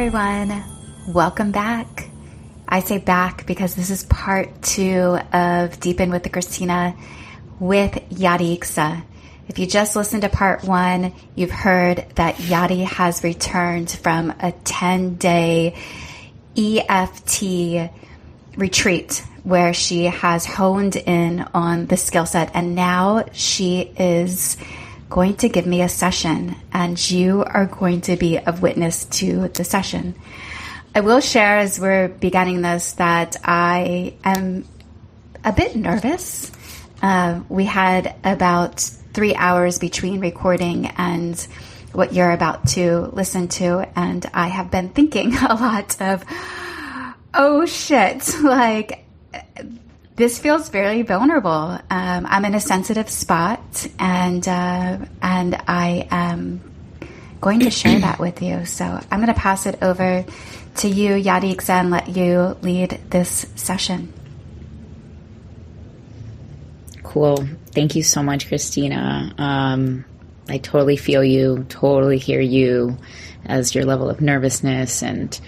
everyone. Welcome back. I say back because this is part 2 of Deepen with the Christina with Yarixa. If you just listened to part 1, you've heard that Yari has returned from a 10-day EFT retreat where she has honed in on the skill set, and now she is going to give me a session, and you are going to be a witness to the session. I will share as we're beginning this that I am a bit nervous. We had about 3 hours between recording and what you're about to listen to, and I have been thinking a lot of, oh shit, like, this feels very vulnerable. I'm in a sensitive spot, and I am going to share that with you. So I'm going to pass it over to you, Yarixa, and let you lead this session. Cool. Thank you so much, Christina. I totally feel you, totally hear you as your level of nervousness and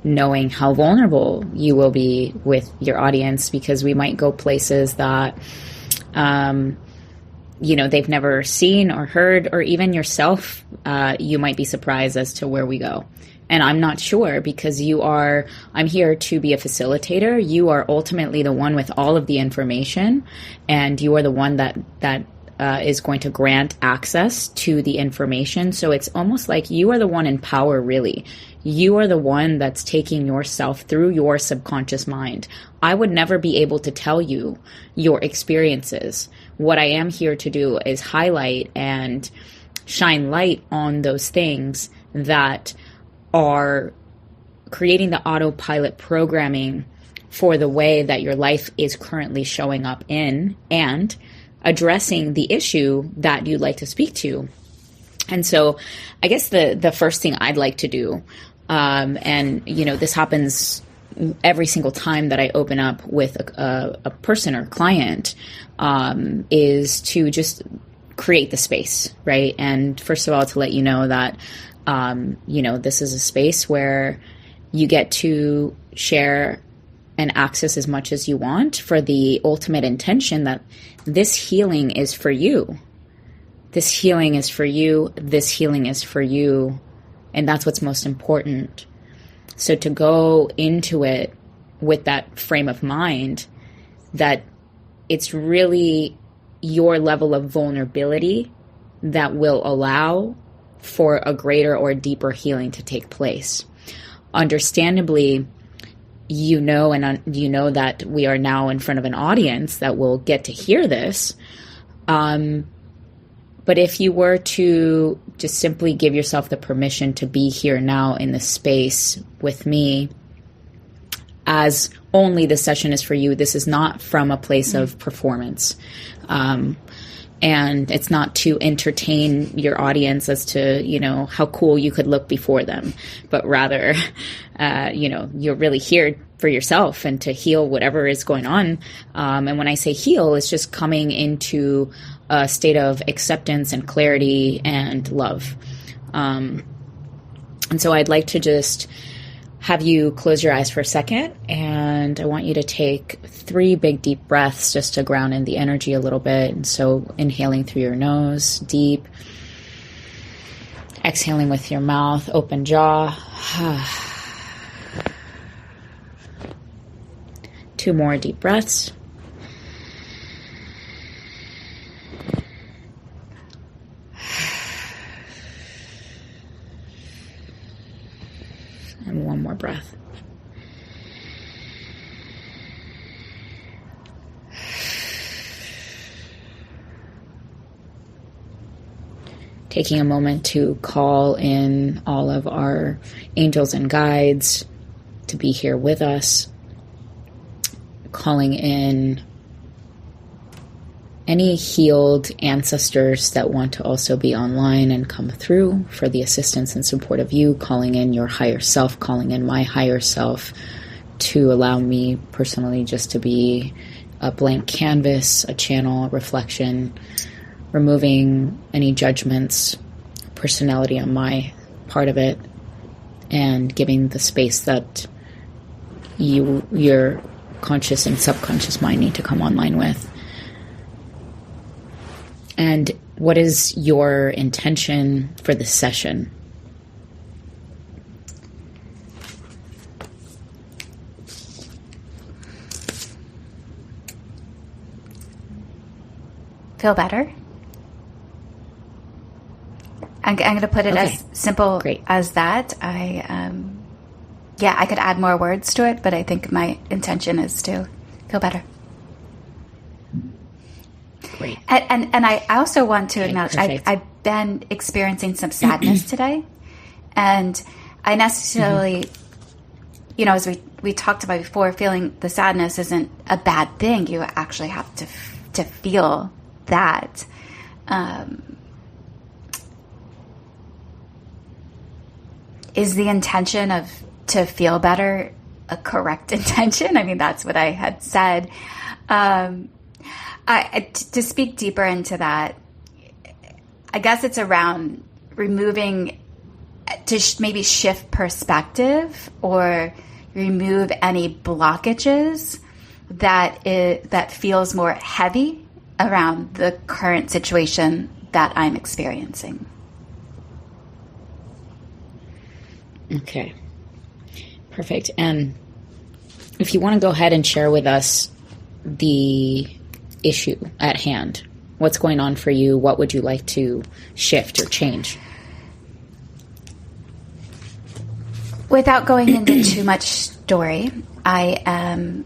knowing how vulnerable you will be with your audience, because we might go places that, they've never seen or heard, or even yourself, you might be surprised as to where we go. And I'm not sure, because I'm here to be a facilitator. You are ultimately the one with all of the information, and you are the one that is going to grant access to the information. So it's almost like you are the one in power, really. You are the one that's taking yourself through your subconscious mind. I would never be able to tell you your experiences. What I am here to do is highlight and shine light on those things that are creating the autopilot programming for the way that your life is currently showing up in, and addressing the issue that you'd like to speak to. And so I guess the first thing I'd like to do, this happens every single time that I open up with a person or client, is to just create the space, right? And first of all, to let you know that, this is a space where you get to share and access as much as you want, for the ultimate intention that this healing is for you. This healing is for you. This healing is for you. And that's what's most important. So to go into it with that frame of mind, that it's really your level of vulnerability that will allow for a greater or deeper healing to take place. Understandably, you know that we are now in front of an audience that will get to hear this. But if you were to just simply give yourself the permission to be here now in this space with me, as only the session is for you, this is not from a place of performance. And it's not to entertain your audience as to, how cool you could look before them, but rather, you're really here for yourself and to heal whatever is going on. And when I say heal, it's just coming into a state of acceptance and clarity and love. And so I'd like to just have you close your eyes for a second, and I want you to take 3 big deep breaths just to ground in the energy a little bit. And so inhaling through your nose, deep. Exhaling with your mouth, open jaw. 2 more deep breaths. And 1 more breath. Taking a moment to call in all of our angels and guides to be here with us. Calling in any healed ancestors that want to also be online and come through for the assistance and support of you, calling in your higher self, calling in my higher self to allow me personally just to be a blank canvas, a channel, a reflection, removing any judgments, personality on my part of it, and giving the space that your conscious and subconscious mind need to come online with. And what is your intention for this session? Feel better. I'm going to put it as simple as that. I could add more words to it, but I think my intention is to feel better. Great. And I also want to acknowledge I've been experiencing some sadness today, and I necessarily, as we talked about before, feeling the sadness isn't a bad thing. You actually have to feel that. Is the intention to feel better a correct intention? I mean, that's what I had said. To speak deeper into that, I guess it's around removing, to maybe shift perspective or remove any blockages that feels more heavy around the current situation that I'm experiencing. Okay, perfect. And if you want to go ahead and share with us the issue at hand, what's going on for you? What would you like to shift or change? Without going into too much story, I am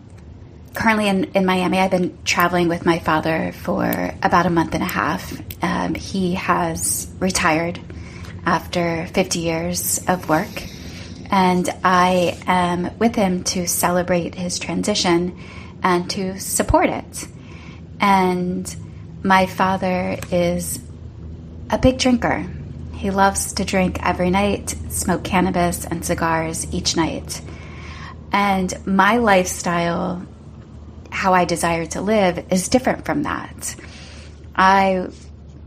currently in Miami. I've been traveling with my father for about a month and a half. He has retired after 50 years of work, and I am with him to celebrate his transition and to support it. And my father is a big drinker. He loves to drink every night, smoke cannabis and cigars each night. And my lifestyle, how I desire to live, is different from that.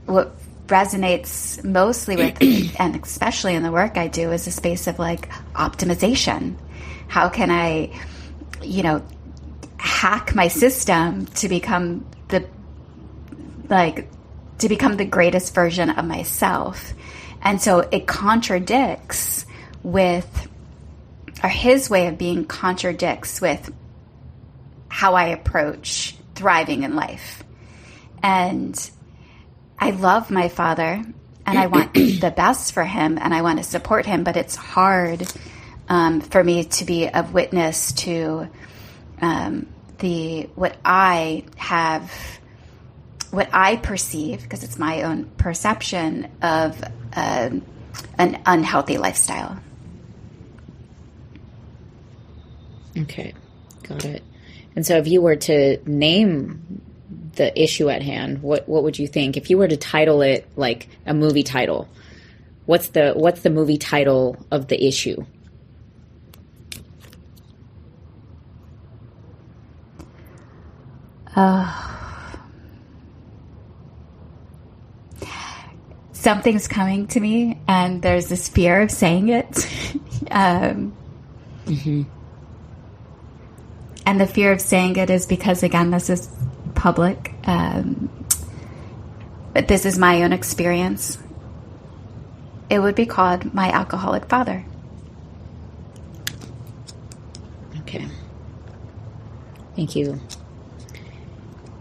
What resonates mostly with, and especially in the work I do, is a space of like optimization. How can I, hack my system to become the greatest version of myself? And so it contradicts with, or his way of being contradicts with how I approach thriving in life. And I love my father, and I want the best for him, and I want to support him, but it's hard for me to be a witness to what I perceive, because it's my own perception of an unhealthy lifestyle. Okay, got it. And so if you were to name the issue at hand, what would you think? If you were to title it like a movie title, what's the movie title of the issue? Something's coming to me, and there's this fear of saying it. Mm-hmm. And the fear of saying it is because, again, this is public. But this is my own experience. It would be called My Alcoholic Father. Okay. Thank you.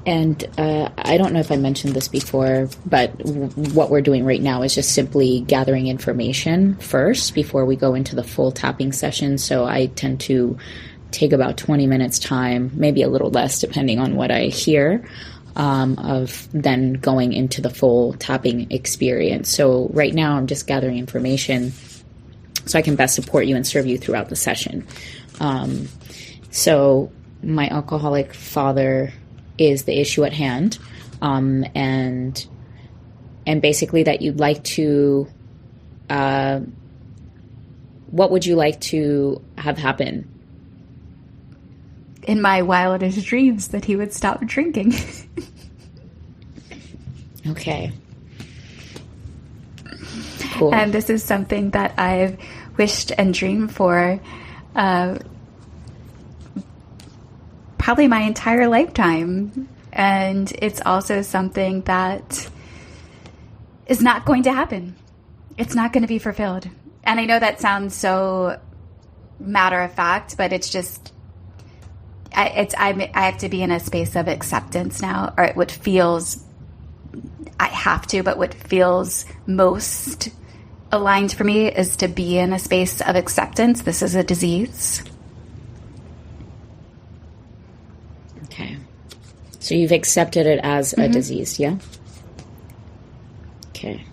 And I don't know if I mentioned this before, but what we're doing right now is just simply gathering information first before we go into the full tapping session. So I tend to take about 20 minutes time, maybe a little less depending on what I hear, of then going into the full tapping experience. So right now I'm just gathering information so I can best support you and serve you throughout the session. So my alcoholic father is the issue at hand, and basically that you'd like to, what would you like to have happen? In my wildest dreams, that he would stop drinking. Okay. Cool. And this is something that I've wished and dreamed for probably my entire lifetime. And it's also something that is not going to happen. It's not going to be fulfilled. And I know that sounds so matter of fact, but it's just, I have to be in a space of acceptance now, or what feels, I have to, but what feels most aligned for me is to be in a space of acceptance. This is a disease. Okay. So you've accepted it as a disease, yeah? Okay.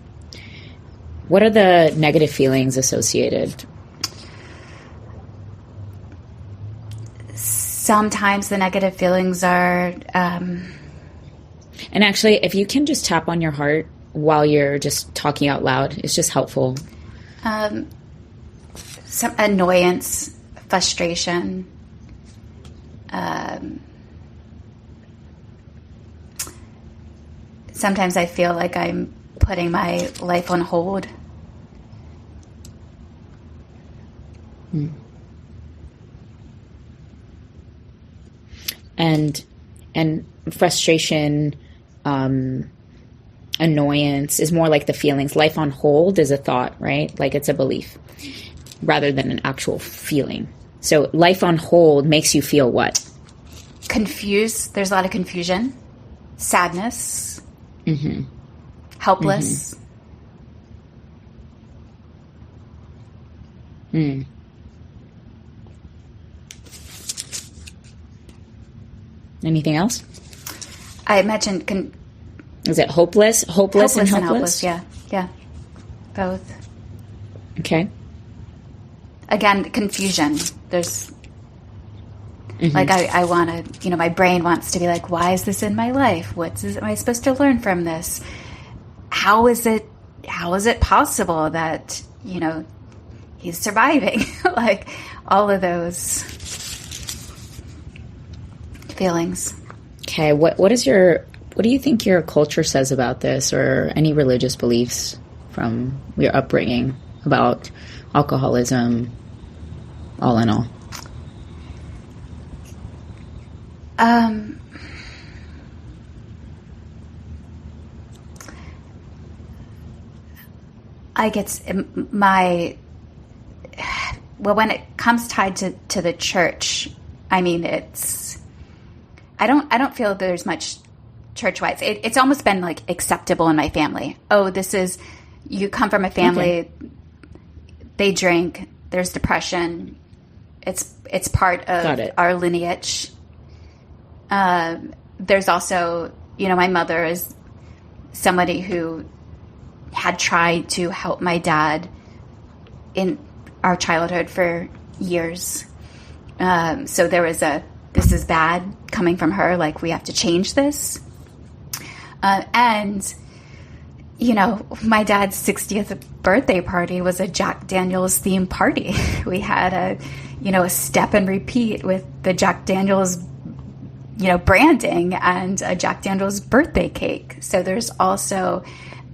What are the negative feelings associated? Sometimes the negative feelings are... And actually, if you can just tap on your heart while you're just talking out loud, it's just helpful. Some annoyance, frustration, sometimes I feel like I'm putting my life on hold. And frustration, annoyance is more like the feelings. Life on hold is a thought, right? Like it's a belief rather than an actual feeling. So life on hold makes you feel what? Confused. There's a lot of confusion, sadness, helpless. Anything else? I mentioned... Is it hopeless? Hopeless and helpless? Yeah. Both. Okay. Again, confusion. There's... Like, I want to... my brain wants to be like, why is this in my life? Am I supposed to learn from this? How is it possible that, he's surviving? Like, all of those feelings. Okay, what do you think your culture says about this, or any religious beliefs from your upbringing about alcoholism, all in all? When it comes tied to the church, I mean, I don't feel there's much church-wise. It's almost been like acceptable in my family. Oh, you come from a family, they drink, there's depression. It's part of our lineage. There's also, my mother is somebody who had tried to help my dad in our childhood for years. So there was this is bad coming from her, like we have to change this. And, my dad's 60th birthday party was a Jack Daniel's themed party. We had a step and repeat with the Jack Daniel's, branding and a Jack Daniel's birthday cake. So there's also,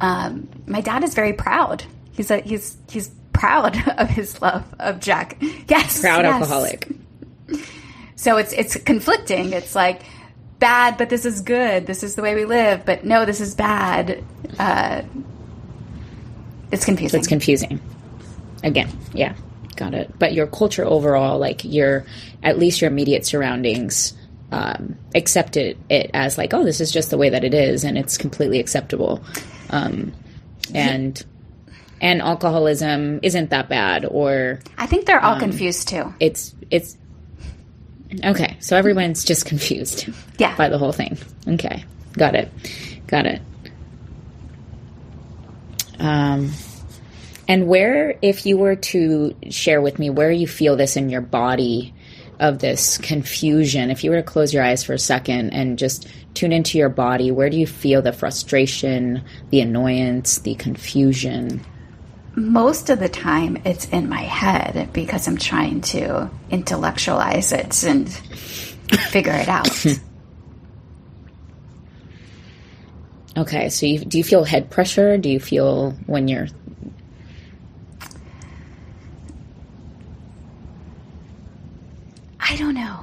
my dad is very proud. He's proud of his love of Jack. Yes. Proud alcoholic. So it's conflicting. It's like bad, but this is good. This is the way we live. But no, this is bad. It's confusing. It's confusing. Again, yeah, got it. But your culture overall, like at least your immediate surroundings, accepted it as like, oh, this is just the way that it is, and it's completely acceptable. And alcoholism isn't that bad, or I think they're all confused too. It's okay. So everyone's just confused, by the whole thing. Okay, got it. And where, if you were to share with me, where you feel this in your body of this confusion, if you were to close your eyes for a second and just tune into your body, where do you feel the frustration, the annoyance, the confusion? Most of the time it's in my head because I'm trying to intellectualize it and figure it out. Okay, so do you feel head pressure? Do you feel when you're... I don't know.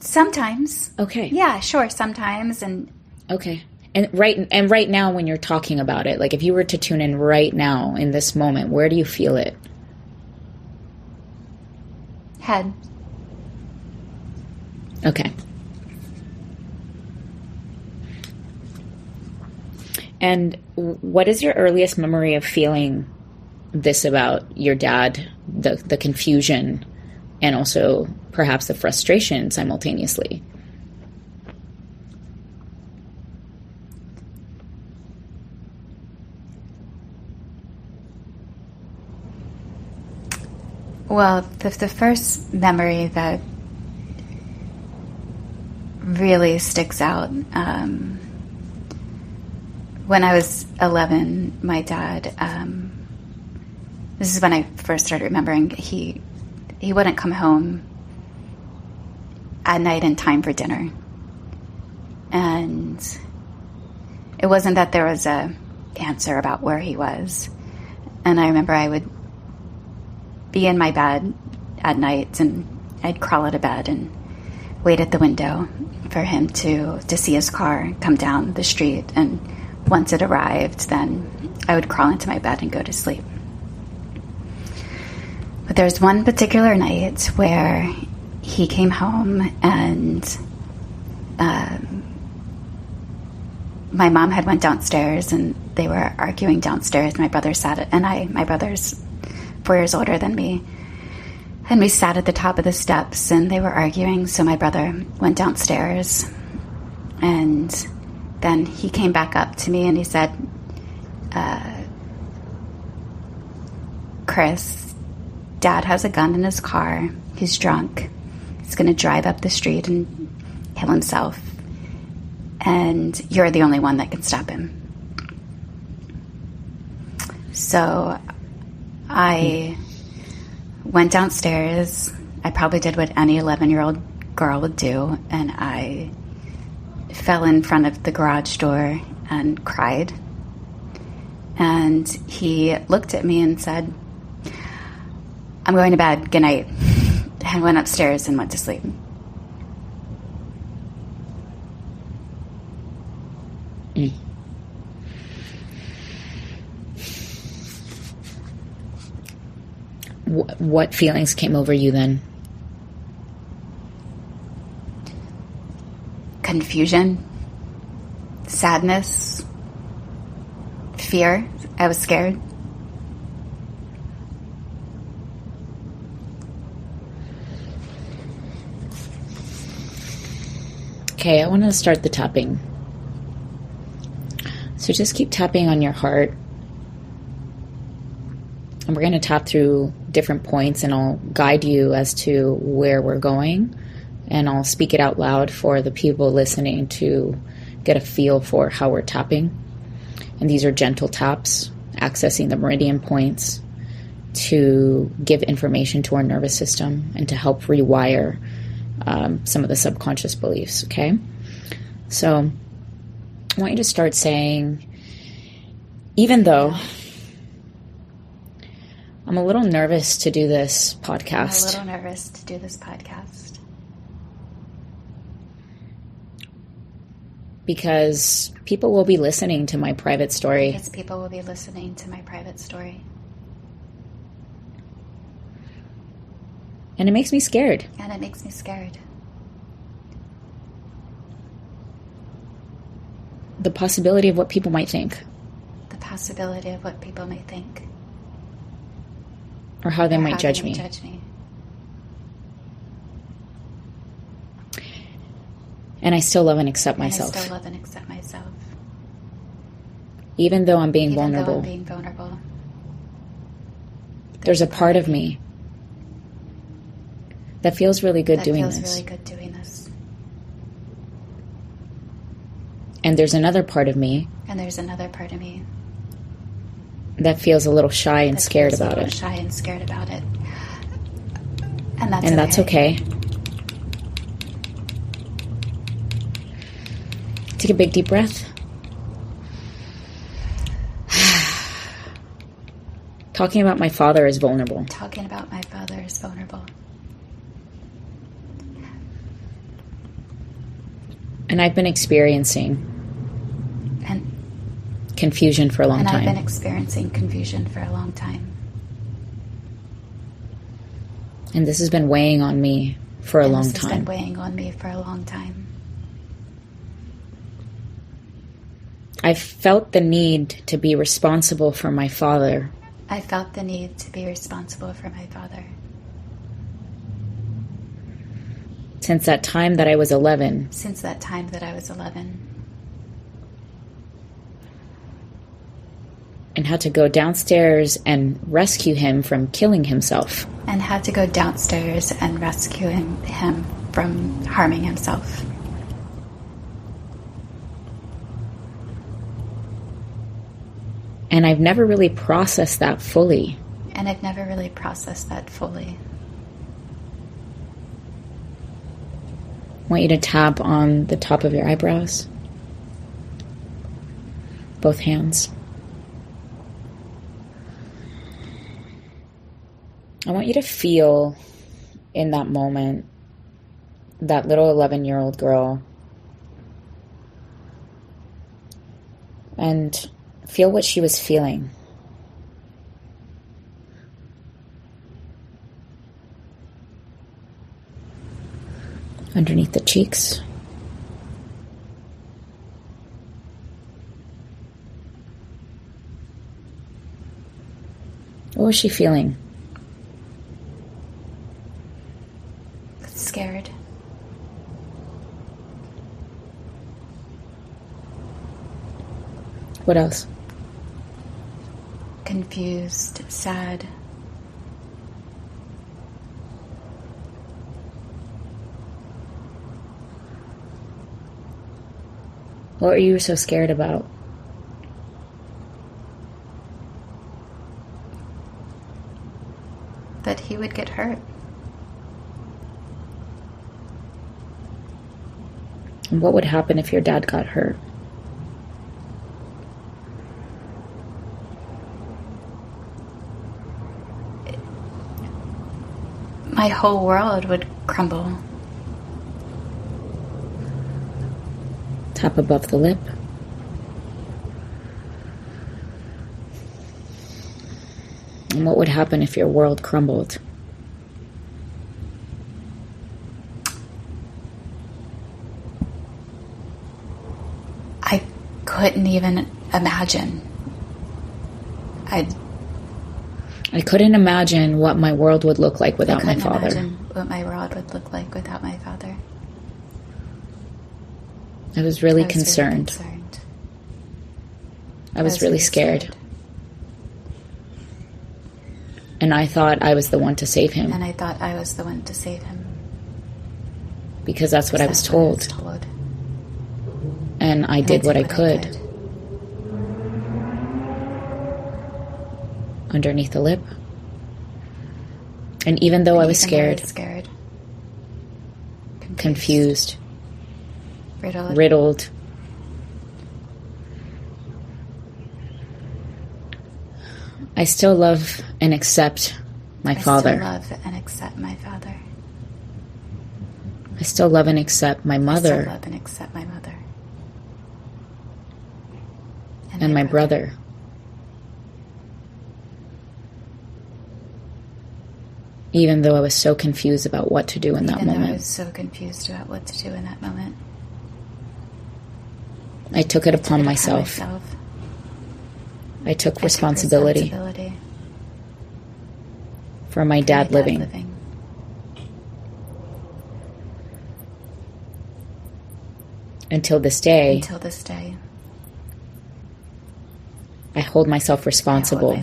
Sometimes. Okay. Yeah, sure, sometimes. And okay. And right now when you're talking about it, like if you were to tune in right now in this moment, where do you feel it? Head. Okay. And what is your earliest memory of feeling this about your dad, the confusion, and also perhaps the frustration simultaneously? Well, the first memory that really sticks out, when I was 11, my dad, this is when I first started remembering, he wouldn't come home at night in time for dinner. And it wasn't that there was a answer about where he was. And I remember I would be in my bed at night, and I'd crawl out of bed and wait at the window for him to see his car come down the street. And once it arrived, then I would crawl into my bed and go to sleep. But there's one particular night where he came home, and my mom had went downstairs, and they were arguing downstairs. My brother my brother's 4 years older than me, and we sat at the top of the steps, and they were arguing. So my brother went downstairs, and then he came back up to me and he said, Chris, Dad has a gun in his car. He's drunk. He's going to drive up the street and kill himself. And you're the only one that can stop him. So I went downstairs. I probably did what any 11-year-old girl would do, and I fell in front of the garage door and cried. And he looked at me and said, I'm going to bed, good night, and went upstairs and went to sleep. Mm. What feelings came over you then? Confusion, sadness, fear. I was scared. Okay, I want to start the tapping. So just keep tapping on your heart. And we're going to tap through different points, and I'll guide you as to where we're going. And I'll speak it out loud for the people listening to get a feel for how we're tapping. And these are gentle taps, accessing the meridian points to give information to our nervous system and to help rewire some of the subconscious beliefs, okay? So I want you to start saying, even though I'm a little nervous to do this podcast. Because people will be listening to my private story. And it makes me scared. The possibility of what people might think. Or how they might judge me. And I still love and accept myself. Even though I'm being vulnerable. There's a part of me that feels really good doing this. And there's another part of me that feels a little shy and scared about it. And that's okay. Take a big deep breath. Talking about my father is vulnerable. And I've been experiencing confusion for a long time. And I've been experiencing confusion for a long time. And this has been weighing on me for a long time. This has been weighing on me for a long time. I felt the need to be responsible for my father. I felt the need to be responsible for my father. Since that time that I was 11. Since that time that I was 11. And had to go downstairs and rescue him from killing himself. And had to go downstairs and rescue him from harming himself. And I've never really processed that fully. And I've never really processed that fully. I want you to tap on the top of your eyebrows. Both hands. I want you to feel in that moment that little 11-year-old girl and feel what she was feeling. Underneath the cheeks. What was she feeling? Scared. What else? Confused, sad. What were you so scared about? That he would get hurt. And what would happen if your dad got hurt? My whole world would crumble. Tap above the lip. And what would happen if your world crumbled? I couldn't even imagine. I couldn't imagine what my world would look like without my father. I couldn't imagine what my world would look like without my father. I was really concerned. I was really scared. And I thought I was the one to save him. And I thought I was the one to save him. Because that's what I was told. And I did what I could. Underneath the lip. And even though I was scared, confused, riddled, I still love and accept my father. I still love and accept my father. I still love and accept my mother. I still love and accept my mother. And my brother. Even though I was so confused about what to do in that moment. I was so confused about what to do in that moment. I took it upon myself. I took responsibility for my dad living. Until this day, I hold myself responsible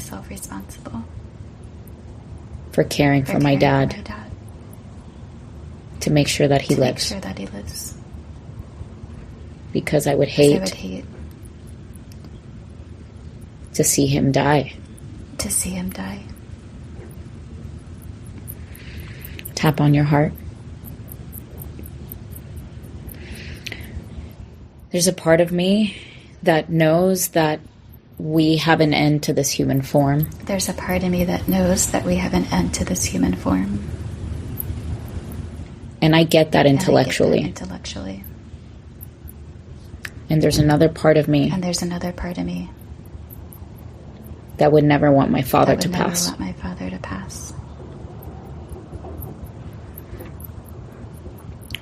for caring for my dad to make sure that he lives. Because I would hate to see him die. Tap on your heart. There's a part of me that knows that we have an end to this human form. There's a part of me that knows that we have an end to this human form. And I get that intellectually. And there's another part of me And there's another part of me that would never want my father that to would never pass. want my father to pass.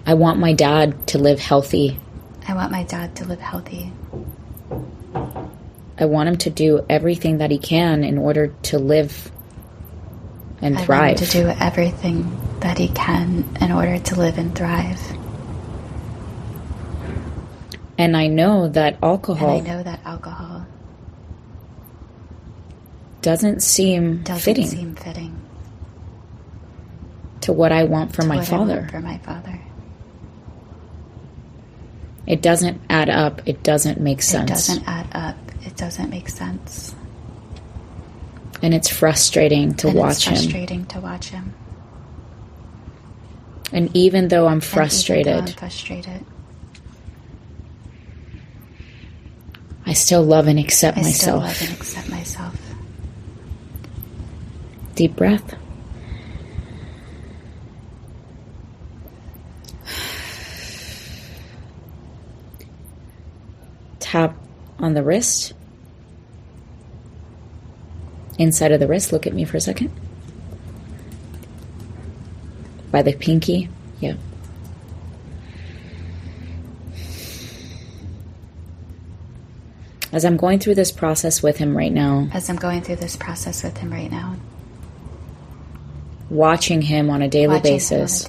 I want my dad to live healthy. I want my dad to live healthy. I want him to do everything that he can in order to live and I thrive. want him to do everything that he can in order to live and thrive. And I know that alcohol doesn't seem fitting to what I want for my father. It doesn't add up. It doesn't make sense. It doesn't add up. It doesn't make sense. And it's frustrating to watch him. And even though I'm frustrated, I still love and accept myself. Deep breath. Tap on the wrist. Inside of the wrist. Look at me for a second. By the pinky. Yeah. As I'm going through this process with him right now. Watching him on a daily basis.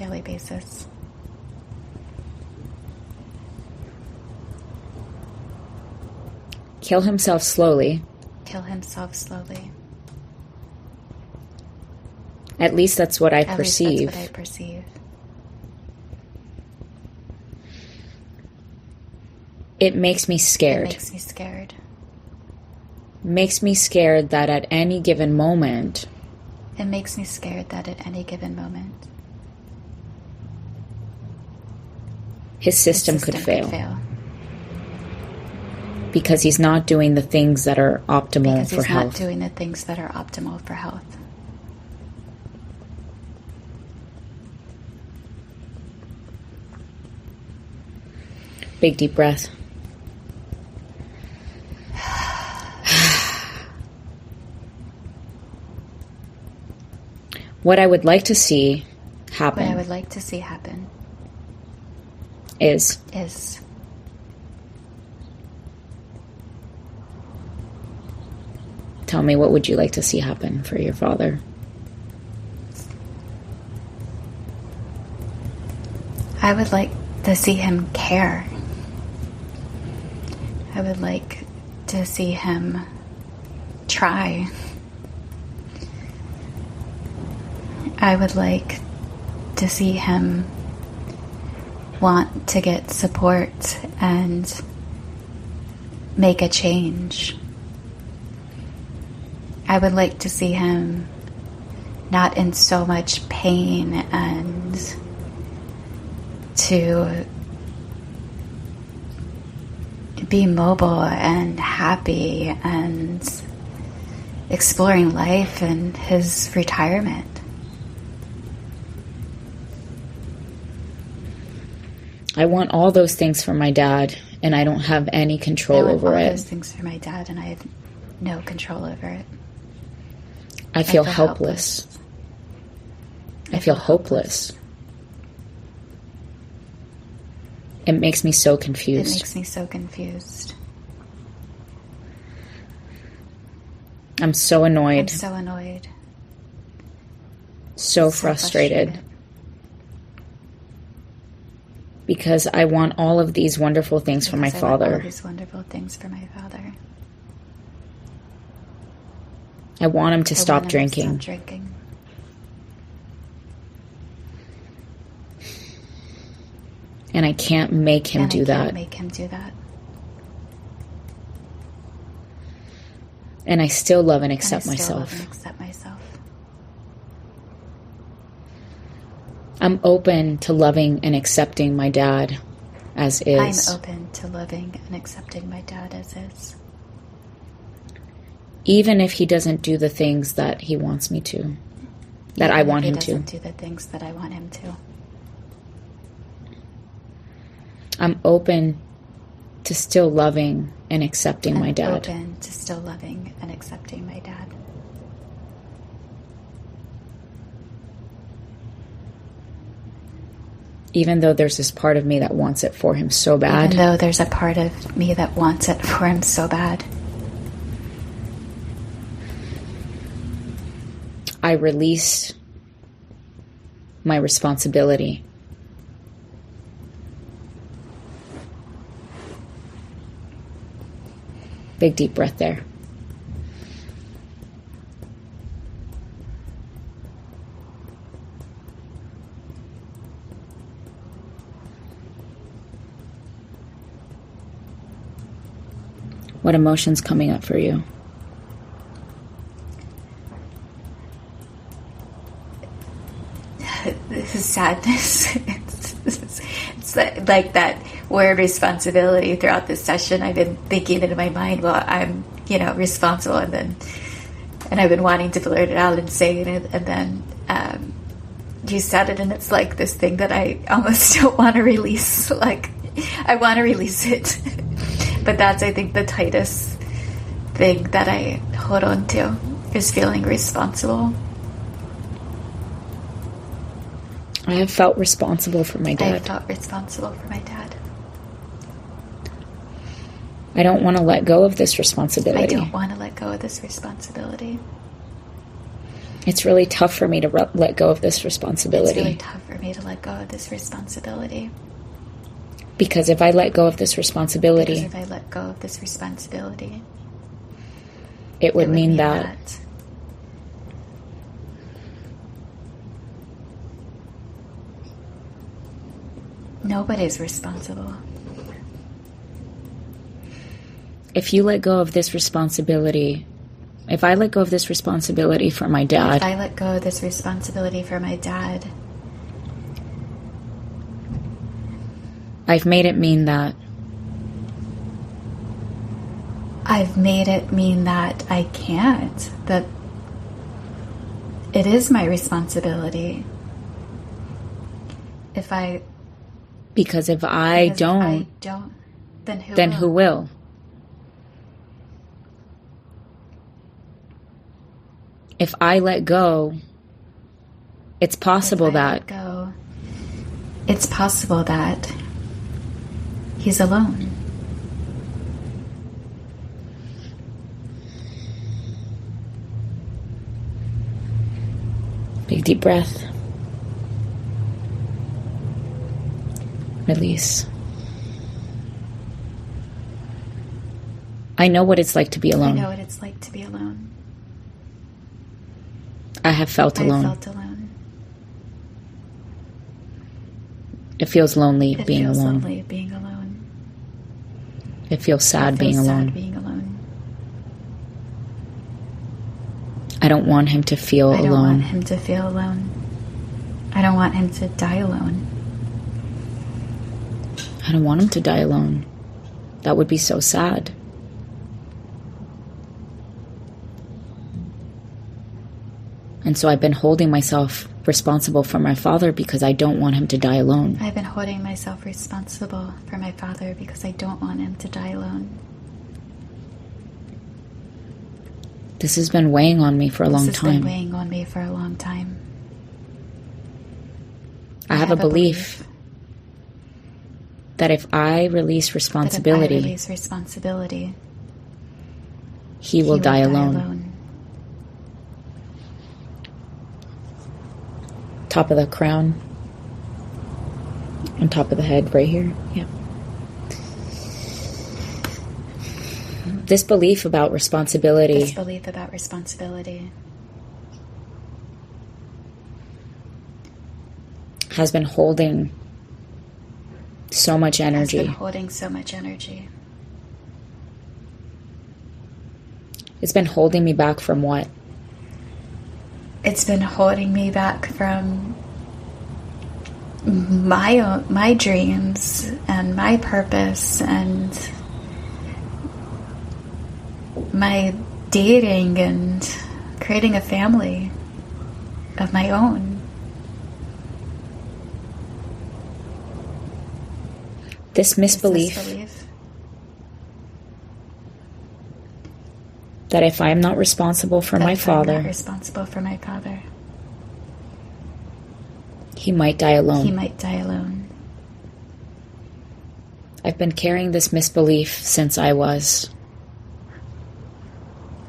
Kill himself slowly. At least that's what I perceive. It makes me scared. Makes me scared that at any given moment. His system could fail. Because he's not doing the things that are optimal for health. Big deep breath. What I would like to see happen is tell me, what would you like to see happen for your father? I would like to see him care. I would like to see him try. I would like to see him want to get support and make a change. I would like to see him not in so much pain and to be mobile and happy and exploring life in his retirement. I want all those things for my dad, and I don't have any control over it. I want all those things for my dad, and I have no control over it. I feel helpless. I feel hopeless. It makes me so confused. I'm so annoyed. So frustrated. Because I want all of these wonderful things for my father. I want him to stop drinking. And I can't make him do that. And I still love and accept myself. I'm open to loving and accepting my dad as is. Even if he doesn't do the things that he wants me to. That I want him to. I'm open to still loving and accepting and my dad. open to still loving and accepting my dad. Even though there's this part of me that wants it for him so bad. Even though there's a part of me that wants it for him so bad. I release my responsibility. Big deep breath there. What emotion's coming up for you? Sadness. It's like that word responsibility throughout this session. I've been thinking it in my mind, well, I'm, responsible, and I've been wanting to blurt it out and say it, and then you said it, and it's like this thing that I almost don't want to release. Like, I want to release it. But that's, I think, the tightest thing that I hold on to is feeling responsible. I have felt responsible for my dad. I have felt responsible for my dad. I don't want to let go of this responsibility. I don't want to let go of this responsibility. It's really tough for me to let go of this responsibility. It's really tough for me to let go of this responsibility. Because if I let go of this responsibility, it would mean that nobody's responsible. If you let go of this responsibility, if I let go of this responsibility for my dad, if I let go of this responsibility for my dad, I've made it mean that I can't, that it is my responsibility. Because if I don't, then who will? If I let go, it's possible that he's alone. Big deep breath. Release. I know what it's like to be alone. I have felt alone. It feels lonely being alone. It feels sad being alone. I don't want him to feel alone. I don't want him to feel alone. I don't want him to die alone. I don't want him to die alone. That would be so sad. And so I've been holding myself responsible for my father because I don't want him to die alone. I've been holding myself responsible for my father because I don't want him to die alone. This has been weighing on me for a long time. I have a belief that if I release responsibility, he will die alone. Top of the crown, on top of the head, right here. Yeah. This belief about responsibility has been holding so much energy. It's been holding me back from what? It's been holding me back from my dreams and my purpose and my dating and creating a family of my own. This misbelief that if I am not responsible for my father, he might die alone. I've been carrying this misbelief since I was.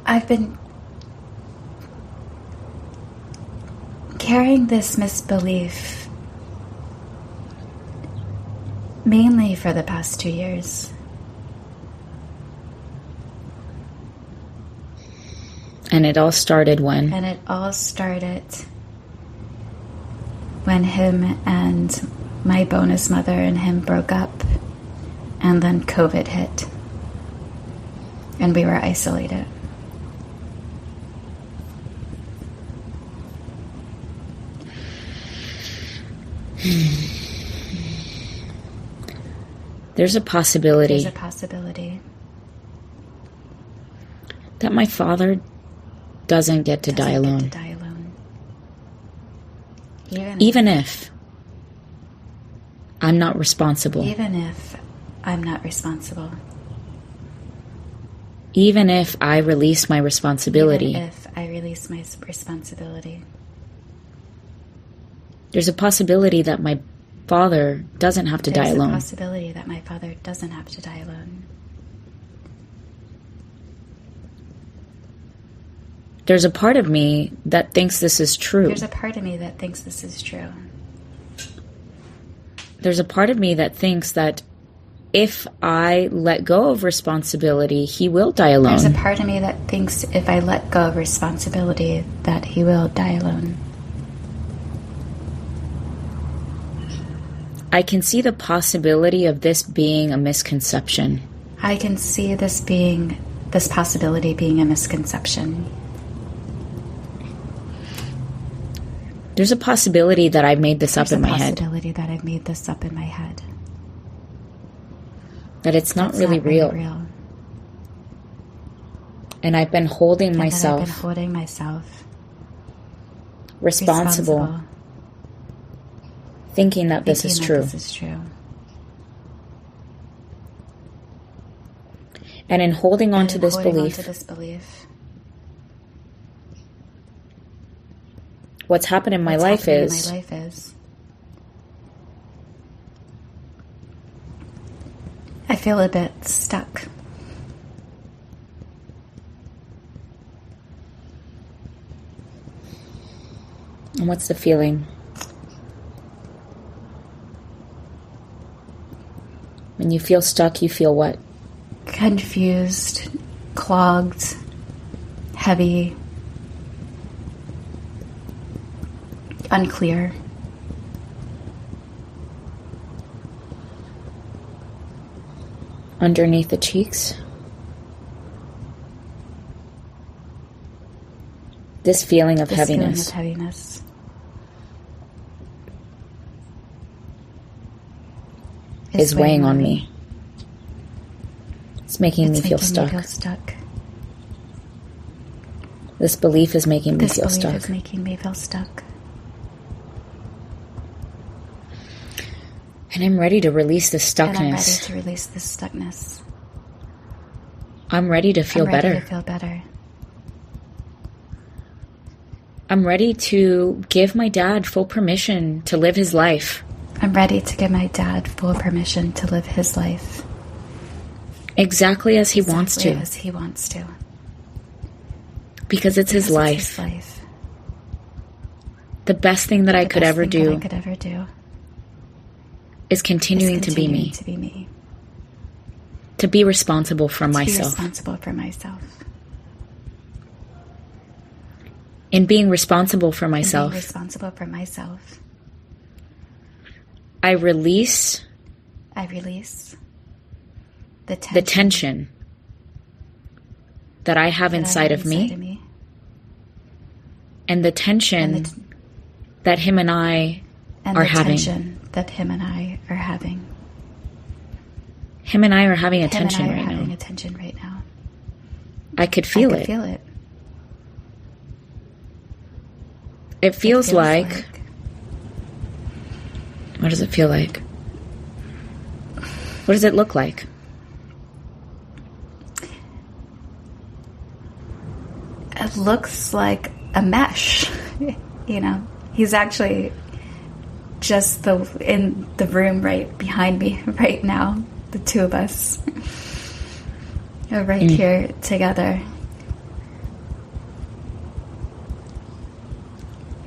I've been carrying this misbelief mainly for the past 2 years. And it all started when? And it all started when him and my bonus mother and him broke up, and then COVID hit, and we were isolated. There's a possibility that my father doesn't get to die alone. Even if I'm not responsible. Even if I'm not responsible. Even if I release my responsibility. Even if I release my responsibility. There's a possibility that my father doesn't have to die alone. There's a possibility that my father doesn't have to die alone. There's a part of me that thinks this is true. There's a part of me that thinks this is true. There's a part of me that thinks that if I let go of responsibility, he will die alone. There's a part of me that thinks if I let go of responsibility, that he will die alone. I can see the possibility of this being a misconception. I can see this possibility being a misconception. There's a possibility that I've made this up in my head. That it's not really real. And I've been holding myself responsible, thinking that this is true. And in holding on to this belief, what's happened in my life is I feel a bit stuck. And what's the feeling? When you feel stuck, you feel what? Confused, clogged, heavy, unclear. Underneath the cheeks. This feeling of heaviness. Is weighing on me. It's making me feel stuck. This belief is making me feel stuck. And I'm ready to release this stuckness. I'm ready to feel better. I'm ready to give my dad full permission to live his life. I'm ready to give my dad full permission to live his life. Exactly as he wants to. Because it's his life. The best thing that I could ever do is continuing to be me. To be responsible for myself. In being responsible for myself, I release the tension that I have inside of me, and the tension that him and I are having. Him and I are having a tension right now. I could feel it. It feels like... What does it feel like? What does it look like? It looks like a mesh. He's actually just in the room right behind me right now. The two of us are right here together.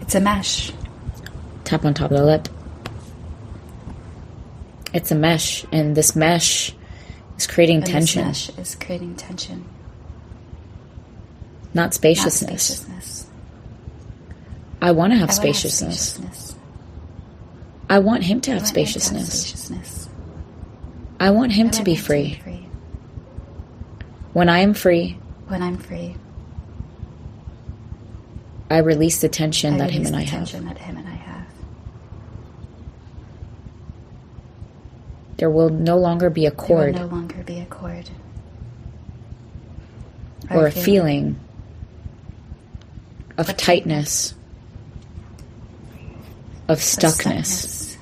It's a mesh. Tap on top of the lip. It's a mesh, and this mesh is creating tension. This mesh is creating tension. Not spaciousness. I want to have spaciousness. I want him to have spaciousness. I want him to be free. When I am free, I release the tension that him and I have. There will no longer be a cord. Or a feeling of tightness, of stuckness,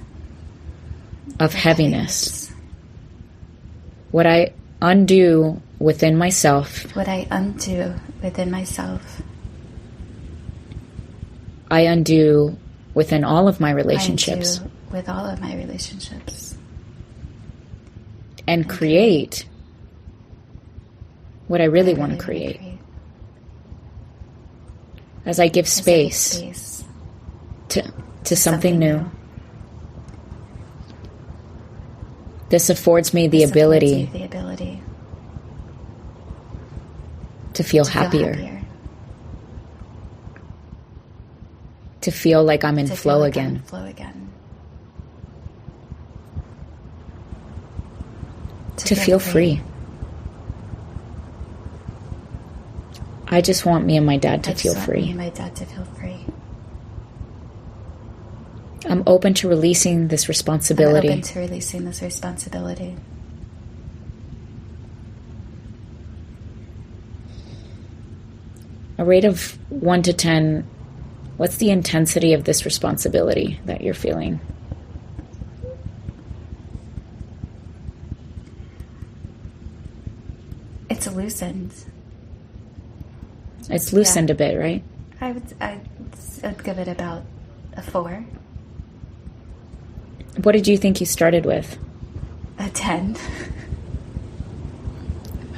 of heaviness. What I undo within myself, I undo within all of my relationships. And create what I really want to create. As I give space to something new. This affords me the ability to feel happier. To feel like I'm in flow again. To feel free. I just want me and my dad to feel free. I'm open to releasing this responsibility. A rate of 1 to 10, what's the intensity of this responsibility that you're feeling? It's loosened. It's loosened a bit, right? I'd give it about a 4. What did you think you started with? A 10.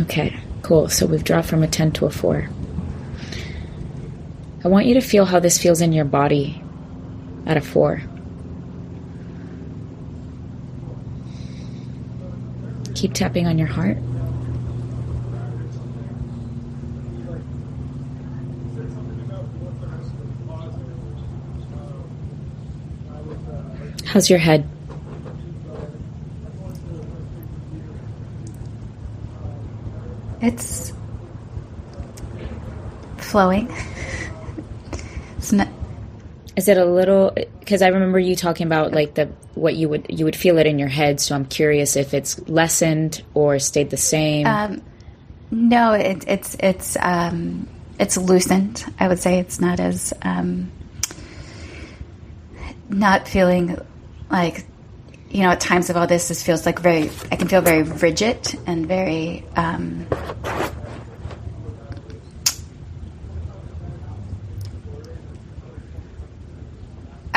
Okay, cool. So we've dropped from a 10 to a 4. I want you to feel how this feels in your body at a 4. Keep tapping on your heart. How's your head? It's flowing. It's not. Is it a little? Because I remember you talking about like what you would feel it in your head. So I'm curious if it's lessened or stayed the same. No, it's loosened. I would say it's not as not feeling like, at times of all this feels like I can feel very rigid and very, I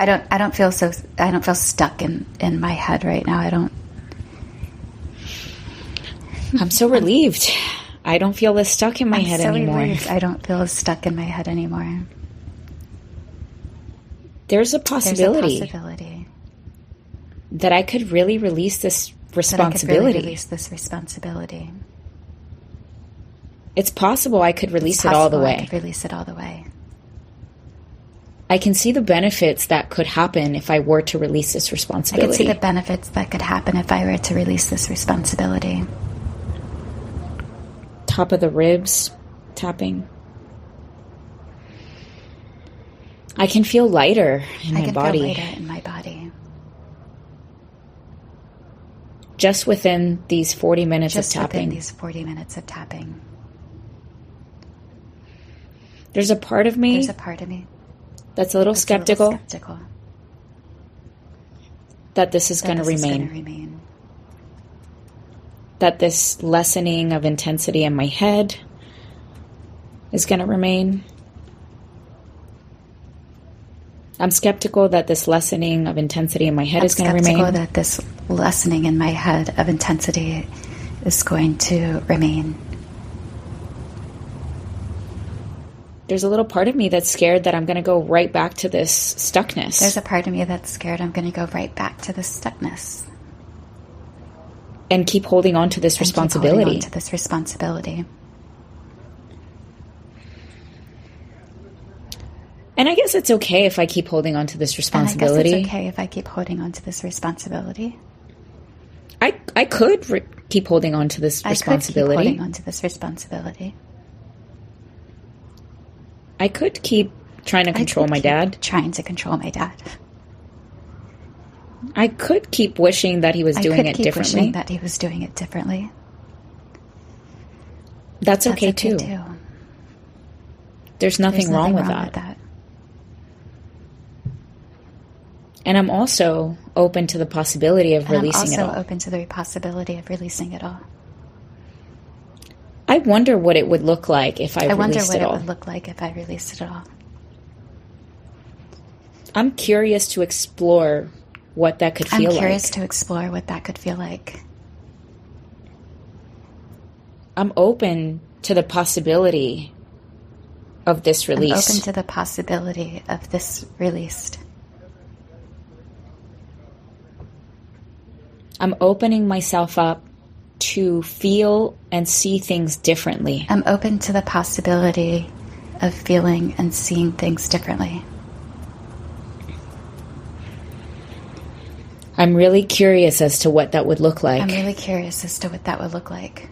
don't feel stuck in my head right now. I'm so relieved. I don't feel as stuck in my head anymore. Relieved. I don't feel as stuck in my head anymore. There's a possibility that I could really release this responsibility. It's possible I could release it all the way. I can see the benefits that could happen if I were to release this responsibility. I can see the benefits that could happen if I were to release this responsibility. Top of the ribs, tapping. I can feel lighter in my body. Just within these 40 minutes of tapping. There's a part of me that's a little skeptical that this is going to remain. That this lessening of intensity in my head is going to remain. I'm skeptical that this lessening of intensity in my head is going to remain. I'm skeptical that this lessening in my head of intensity is going to remain. There's a little part of me that's scared that I'm going to go right back to this stuckness. There's a part of me that's scared I'm going to go right back to this stuckness. And keep holding on to this responsibility. Keep holding on to this responsibility. And I guess it's okay if I keep holding on to this responsibility. And I guess it's okay if I keep holding on to this responsibility. I could keep holding on to this responsibility. I could keep holding on to this responsibility. I could keep trying to control my dad. Trying to control my dad. I could keep wishing that he was doing it differently. Wishing that he was doing it differently. That's okay too. There's nothing wrong with that. And I'm also open to the possibility of releasing it all. I'm also open to the possibility of releasing it all. I wonder what it would look like if I released it all. I wonder what it would look like if I released it all. I'm curious to explore what that could feel like. I'm curious to explore what that could feel like. I'm open to the possibility of this release. I'm open to the possibility of this released. I'm opening myself up to feel and see things differently. I'm open to the possibility of feeling and seeing things differently. I'm really curious as to what that would look like. I'm really curious as to what that would look like.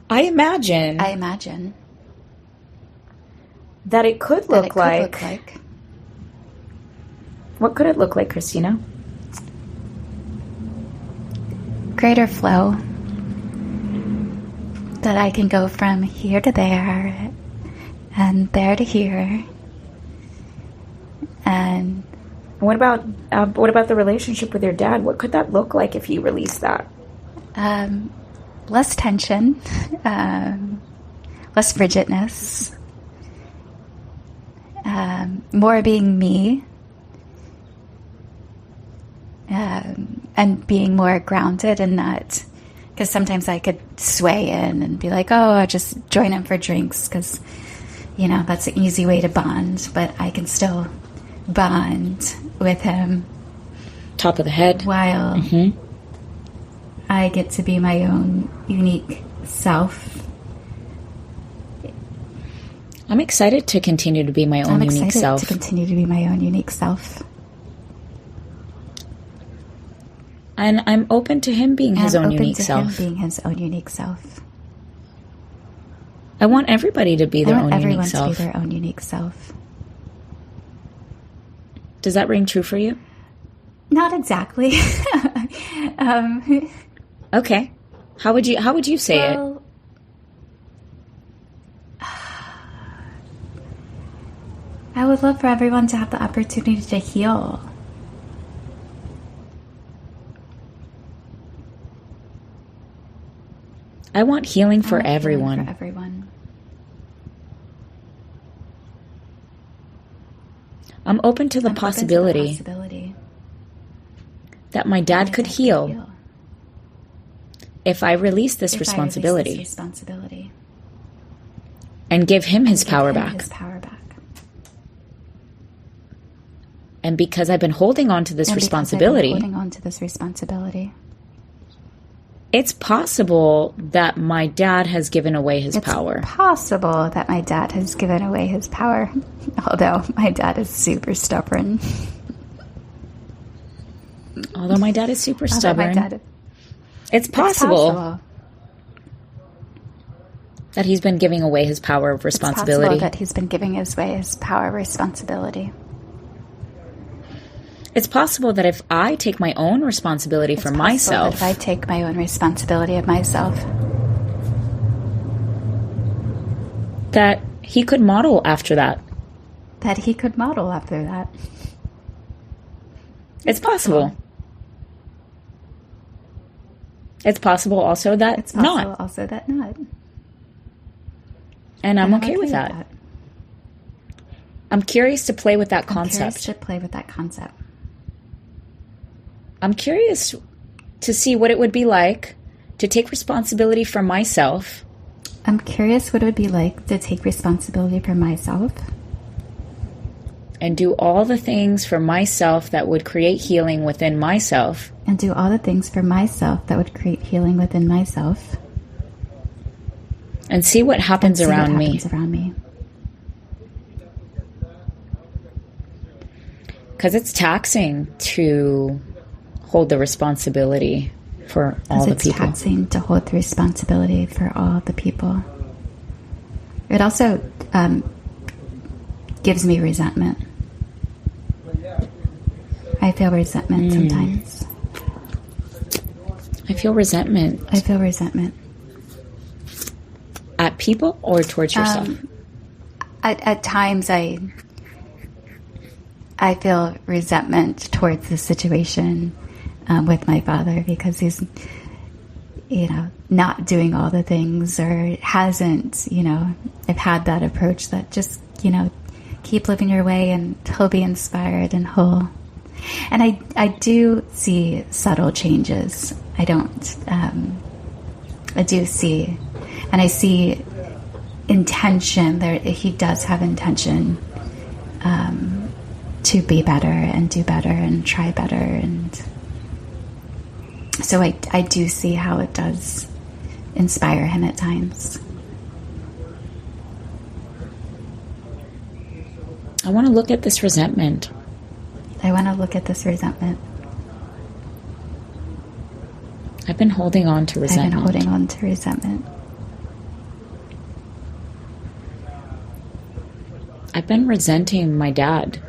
I imagine that it could look like. What could it look like, Christina? Greater flow. That I can go from here to there and there to here. And what about the relationship with your dad? What could that look like if you released that? Less tension, less rigidness, more being me, and being more grounded in that. Because sometimes I could sway in and be like, oh, I'll just join him for drinks because, that's an easy way to bond. But I can still bond with him. Top of the head. While I get to be my own unique self. I'm excited to continue to be my own unique self. And I'm open to him being his own unique self. I want everybody to be their own unique self. Does that ring true for you? Not exactly. Okay. How would you say it? I would love for everyone to have the opportunity to heal. I want healing for everyone. I'm open to the possibility that my dad could heal if I release this responsibility and give him his power back. And because I've been holding on to this responsibility, it's possible that my dad has given away his power. Although my dad is super stubborn. It's possible that he's been giving away his power of responsibility. It's possible that if I take my own responsibility for myself, that he could model after that. It's possible. It's possible also that not. And I'm okay with that. I'm curious to play with that I'm concept. curious to play with that concept. I'm curious to see what it would be like to take responsibility for myself. I'm curious what it would be like to take responsibility for myself. And do all the things for myself that would create healing within myself. And do all the things for myself that would create healing within myself. And see what happens around me. Because it's taxing to hold the responsibility for all the people. It's taxing to hold the responsibility for all the people. It also gives me resentment. I feel resentment sometimes. I feel resentment. I feel resentment. At people or towards yourself? At times I feel resentment towards the situation with my father because he's, not doing all the things or hasn't, I've had that approach that just, keep living your way and he'll be inspired and whole. And I do see subtle changes. I do see, and I see intention there. He does have intention to be better and do better and try better. And so I do see how it does inspire him at times. I want to look at this resentment. I've been holding on to resentment. I've been resenting my dad.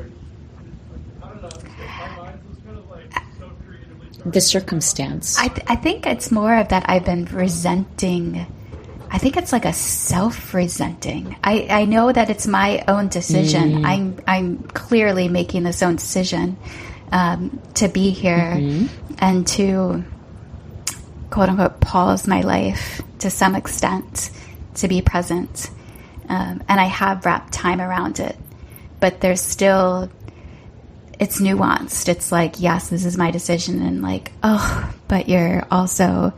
The circumstance. I think it's more of that I've been resenting. I think it's like a self-resenting. I know that it's my own decision. I'm clearly making this own decision to be here and to, quote unquote, pause my life to some extent, to be present. And I have wrapped time around it. But there's still, it's nuanced. It's like, yes, this is my decision. And like, oh, but you're also,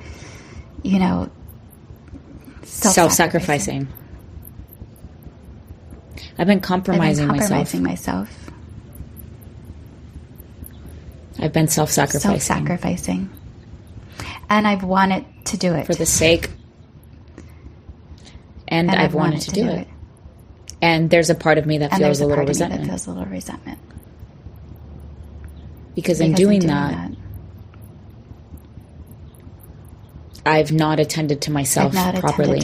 self-sacrificing. I've been compromising myself. I've been self-sacrificing. And I've wanted to do it. For the sake. And I've wanted to do it. And there's a part of me that feels a little resentment. Because in doing that, I've not attended to myself properly.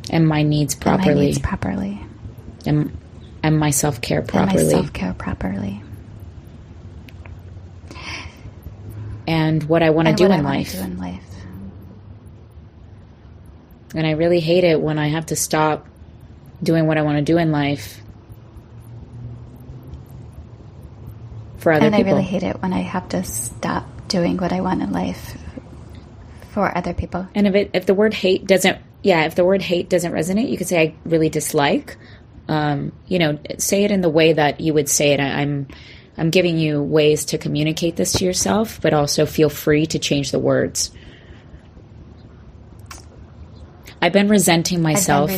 And my needs properly. And my self-care properly. And what I want to do in life. And I really hate it when I have to stop doing what I want to do in life for other people. And I really hate it when I have to stop doing what I want in life for other people. And if the word hate doesn't resonate, you could say I really dislike. Say it in the way that you would say it. I'm giving you ways to communicate this to yourself, but also feel free to change the words. I've been resenting myself.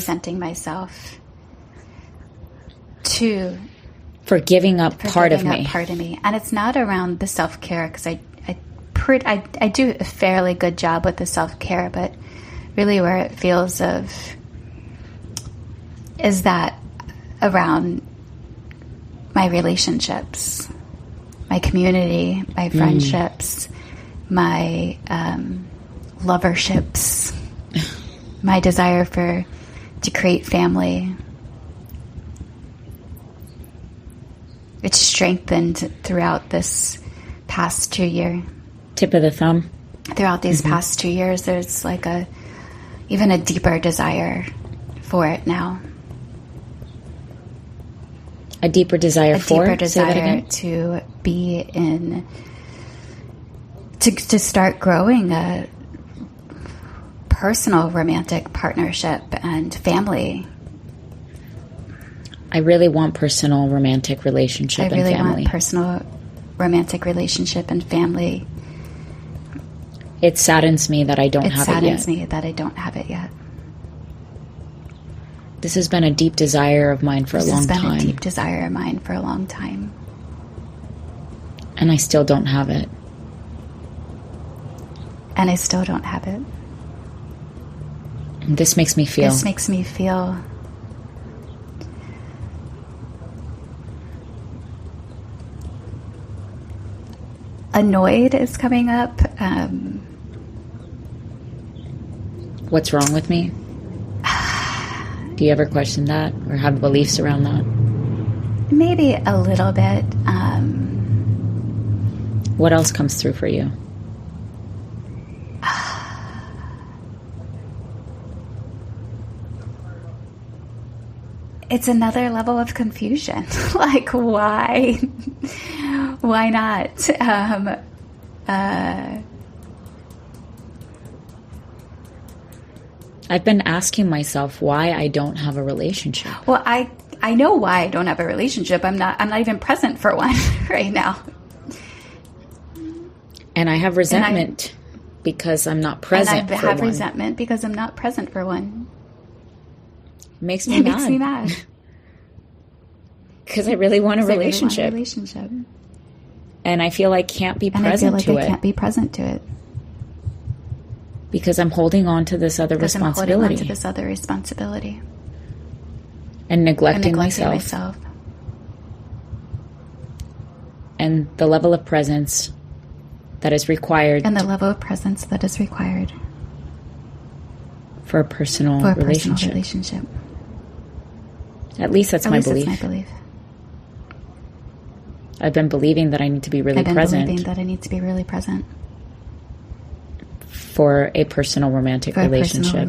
For giving up part of me. And it's not around the self-care, because I do a fairly good job with the self-care, but really where it feels is that around my relationships, my community, my friendships, my loverships, my desire to create family. It's strengthened throughout this past 2 year. Tip of the thumb. Throughout these past 2 years, there's like even a deeper desire for it now. A deeper desire to be in, to start growing a personal romantic partnership and family. I really want personal romantic relationship and family. I really want personal romantic relationship and family. It saddens me that I don't have it yet. It saddens me that I don't have it yet. This has been a deep desire of mine for a long time. This has been a deep desire of mine for a long time. And I still don't have it. And I still don't have it. And this makes me feel... This makes me feel... annoyed is coming up. What's wrong with me? Do you ever question that or have beliefs around that? Maybe a little bit. What else comes through for you? It's another level of confusion. Like, why? Why not? I've been asking myself why I don't have a relationship. Well, I know why I don't have a relationship. I'm not even present for one right now. And I have resentment because I'm not present for one. And I have resentment because I'm not present for one. It makes me mad. Because I really want a relationship. And I feel I can't be present to it. I can't be present to it. Because I'm holding on to this other responsibility. And neglecting myself. And the level of presence that is required. For a personal relationship. At least that's my belief. I've been believing that I need to be really present. For a personal romantic relationship.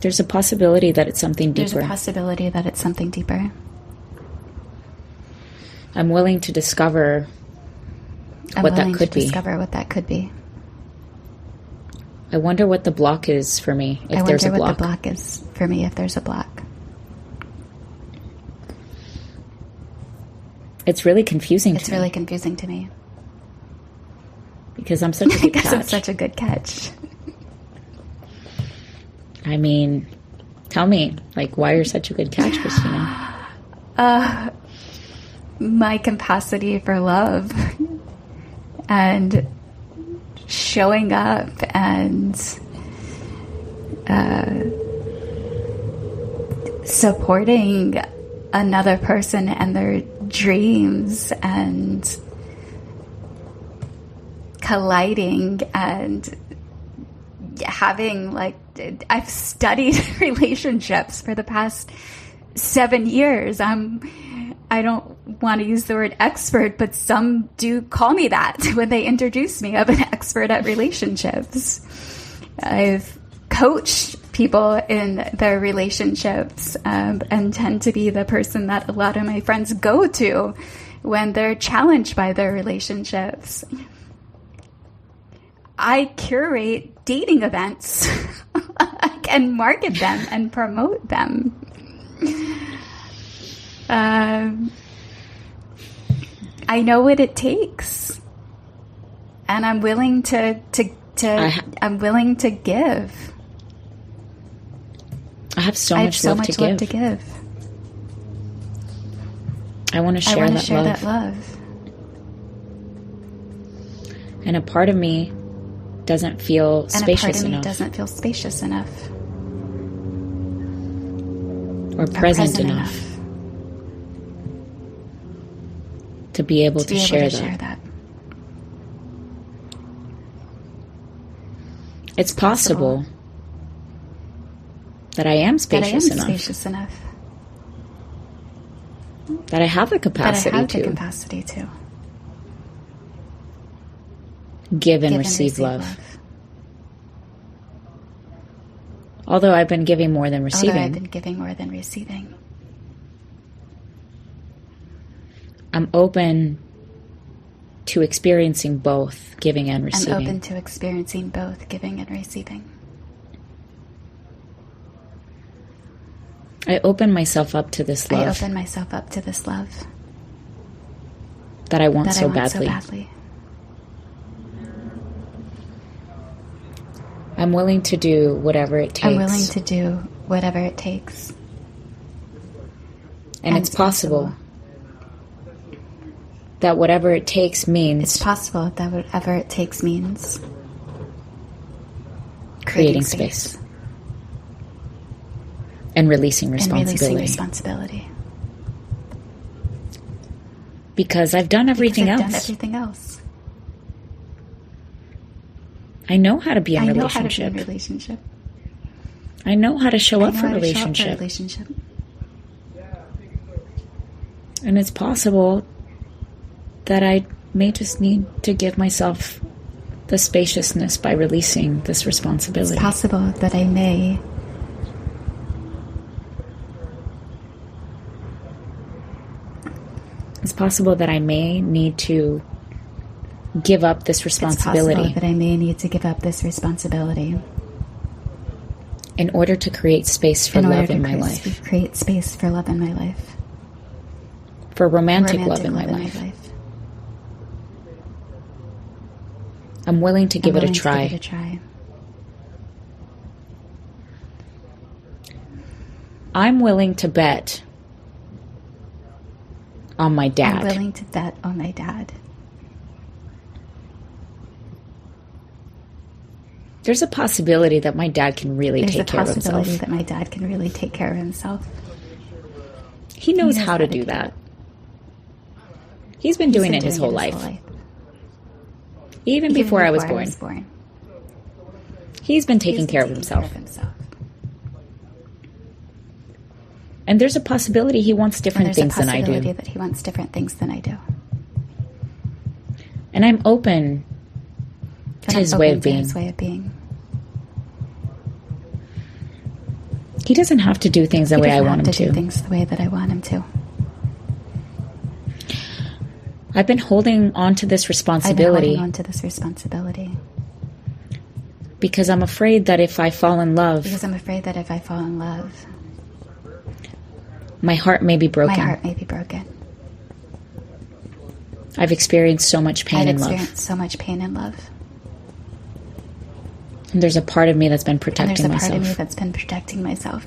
There's a possibility that it's something deeper. I'm willing to discover what that could be. I wonder what the block is for me if there's a block. It's really confusing to me. Because I'm such a good catch. I mean, tell me, like, why you're such a good catch, Christina? My capacity for love and showing up and supporting another person and their dreams and colliding and having, like, I've studied relationships for the past 7 years. I don't want to use the word expert, but some do call me that when they introduce me. I'm an expert at relationships. I've coached people in their relationships and tend to be the person that a lot of my friends go to when they're challenged by their relationships. I curate dating events and market them and promote them. I know what it takes, and I'm willing to give. I have so much love to give. I want to share that love. And a part of me doesn't feel spacious enough. Or present enough. To be able to share that. It's possible that I am spacious enough. That I have the capacity to give and receive love. Although I've been giving more than receiving. I'm open to experiencing both giving and receiving. I open myself up to this love. I open myself up to this love that I want so badly. I'm willing to do whatever it takes. I'm willing to do whatever it takes. And it's possible that whatever it takes means... It's possible that whatever it takes means... creating space. And releasing responsibility. Because I've done everything else. I know how to be in relationship. I know how to show up for relationship. And it's possible that I may just need to give myself the spaciousness by releasing this responsibility. It's possible that I may need to give up this responsibility. It's possible that I may need to give up this responsibility in order to create space for love in my life. Create space for love in my life. For romantic love in my life. I'm willing to give it a try. I'm willing to bet on my dad. I'm willing to bet on my dad. There's a possibility that my dad can really take care of himself. There's a possibility that my dad can really take care of himself. He knows how to do that. He's been doing it his whole life. Even before I was born. He's been taking care of himself. And there's a possibility he wants different things than I do. There's a possibility that he wants different things than I do. And I'm open to his way of being. He doesn't have to do things the way I want him to. He doesn't have to do things the way that I want him to. I've been holding on to this responsibility. Because I'm afraid that if I fall in love... my heart may be broken. I've experienced so much pain in love. And there's a part of me that's been protecting myself.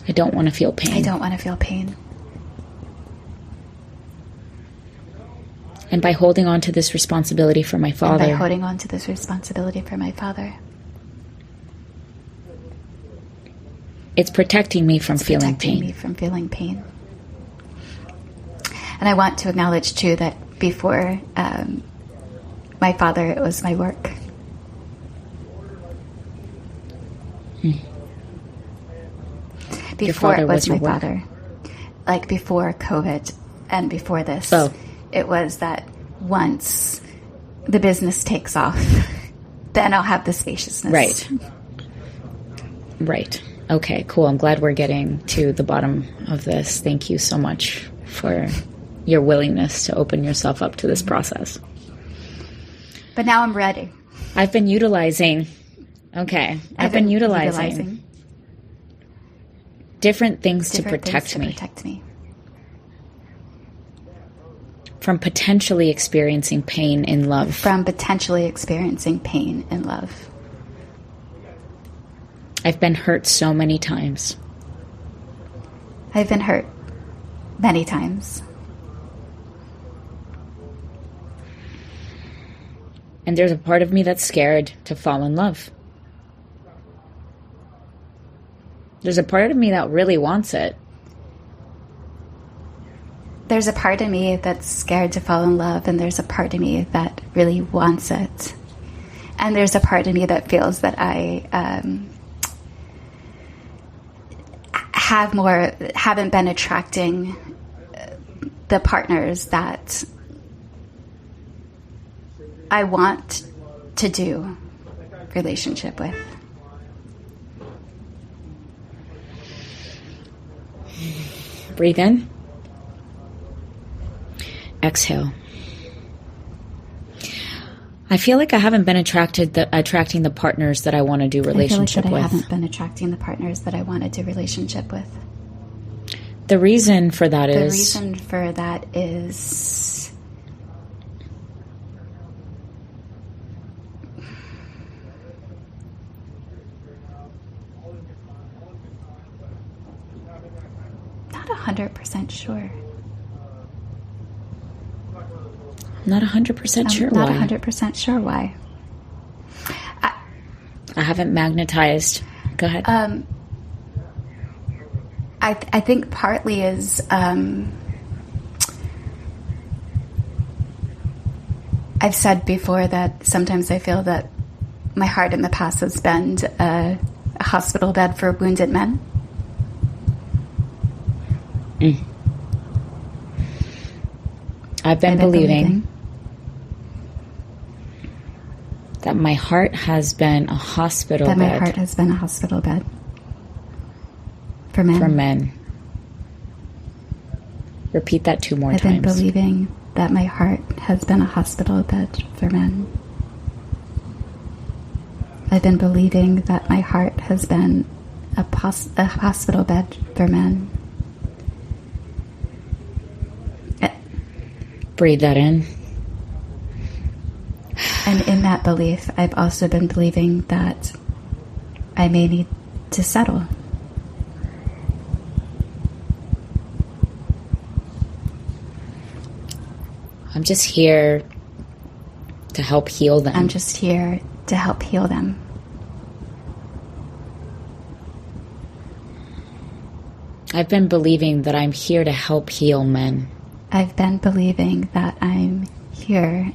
I don't want to feel pain. And by holding on to this responsibility for my father... it's protecting me from feeling pain. And I want to acknowledge, too, that before my father, it was my work. Before it was my father. Like before COVID and before this. Oh. It was that once the business takes off, then I'll have the spaciousness. Right. Okay, cool. I'm glad we're getting to the bottom of this. Thank you so much for your willingness to open yourself up to this process. But now I'm ready. I've been utilizing different things to protect me. From potentially experiencing pain in love. I've been hurt so many times. I've been hurt many times. And there's a part of me that's scared to fall in love. There's a part of me that really wants it. There's a part of me that's scared to fall in love, and there's a part of me that really wants it. And there's a part of me that feels that I haven't been attracting the partners that I want to do relationship with. Breathe in. Exhale. I feel like I haven't been attracting the partners that I want to do relationship with. I haven't been attracting the partners that I want to do relationship with. The reason for that is... Not 100% sure. Not 100% sure why. Not 100% sure why. I haven't magnetized. Go ahead. I think partly is I've said before that sometimes I feel that my heart in the past has been a hospital bed for wounded men. I've been believing that my heart has been a hospital bed. That my heart has been a hospital bed for men. For men. Repeat that 2 more times. I've been believing that my heart has been a hospital bed for men. I've been believing that my heart has been a hospital bed for men. Breathe that in. And in that belief, I've also been believing that I may need to settle. I'm just here to help heal them. I'm just here to help heal them. I've been believing that I'm here to help heal men. I've been believing that I'm here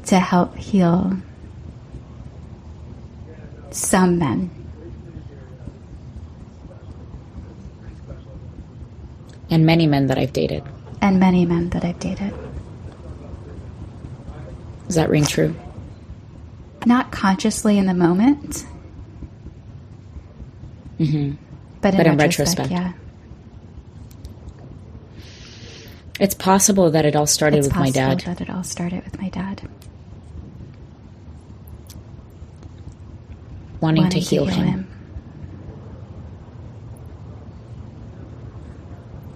to help heal some men. And many men that I've dated. And many men that I've dated. Does that ring true? Not consciously in the moment. Mm-hmm. But in retrospect, yeah. It's possible that it all started with my dad. It's possible that it all started with my dad. Wanting to heal him.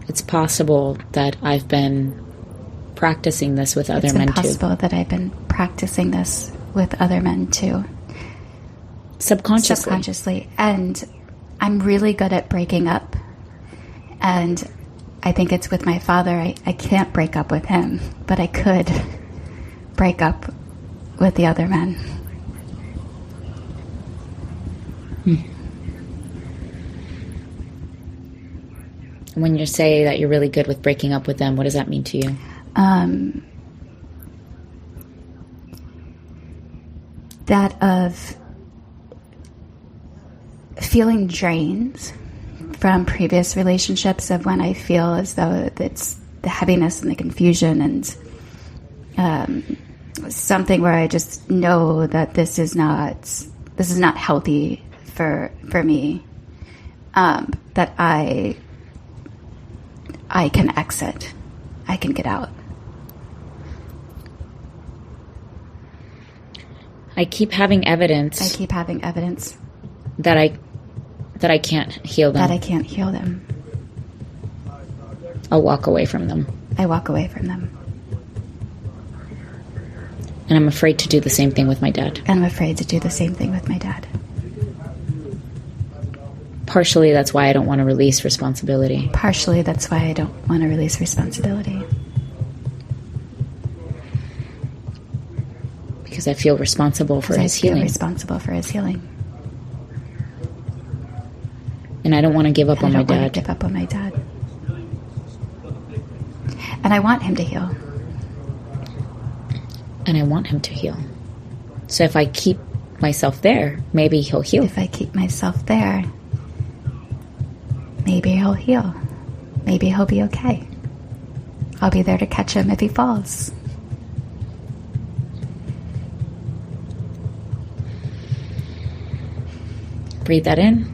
It's possible that I've been practicing this with other men too. It's possible that I've been practicing this with other men too. Subconsciously. And I'm really good at breaking up. And I think it's with my father. I can't break up with him, but I could break up with the other men. When you say that you're really good with breaking up with them, what does that mean to you? That of feeling drained from previous relationships, of when I feel as though it's the heaviness and the confusion and something where I just know that this is not healthy for me, that I can exit. I can get out. I keep having evidence that I can't heal them. That I can't heal them. I'll walk away from them. I walk away from them. And I'm afraid to do the same thing with my dad. Partially, that's why I don't want to release responsibility. Because I feel responsible for his healing. And I don't want to give up on my dad. And I want him to heal. So if I keep myself there, maybe he'll heal. Maybe he'll be okay. I'll be there to catch him if he falls. Breathe that in.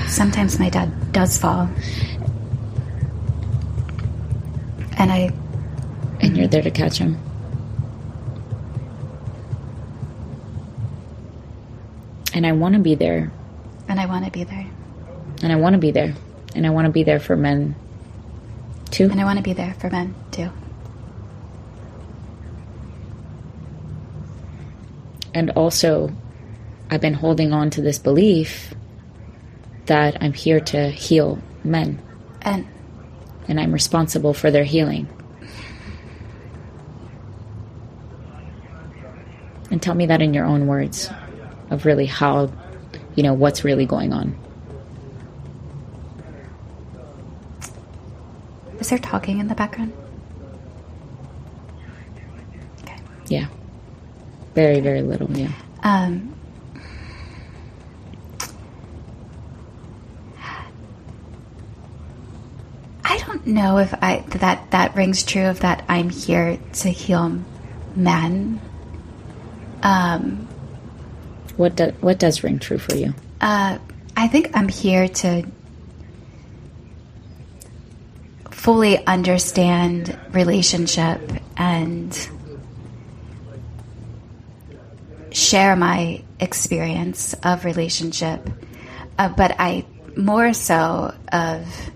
Sometimes my dad does fall. And you're there to catch him. And I want to be there. And I want to be there. And I want to be there. And I want to be there for men too. And I want to be there for men too. And also, I've been holding on to this belief that I'm here to heal men. And I'm responsible for their healing. And tell me that in your own words of really how, what's really going on. Is there talking in the background? Okay. Yeah. Very, very little, yeah. I don't know if that rings true of that I'm here to heal men. What does ring true for you? I think I'm here to fully understand relationship and share my experience of relationship, but I more so of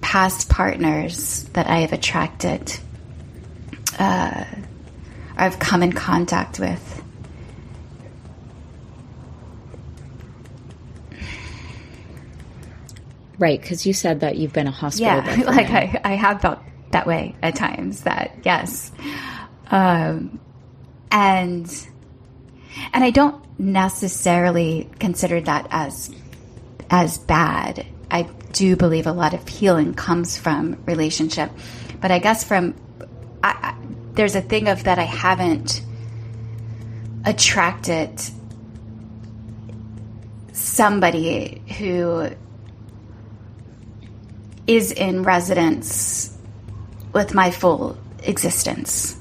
past partners that I have attracted, or I've come in contact with. Right, because you said that you've been a hospital. Yeah, like I have felt that way at times. That yes, and I don't necessarily consider that as bad. I do believe a lot of healing comes from relationship, but I guess there's a thing of that I haven't attracted somebody who is in resonance with my full existence.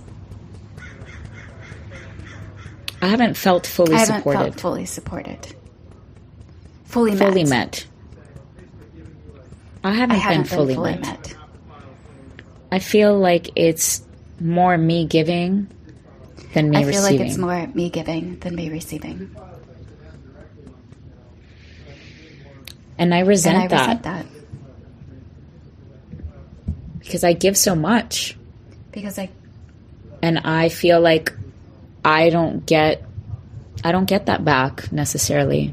I haven't felt fully supported. I haven't felt fully supported. Fully met. I haven't been fully met. I feel like it's more me giving than me receiving. I feel like it's more me giving than me receiving. And I resent that. Because I give so much. And I feel like I don't get that back necessarily.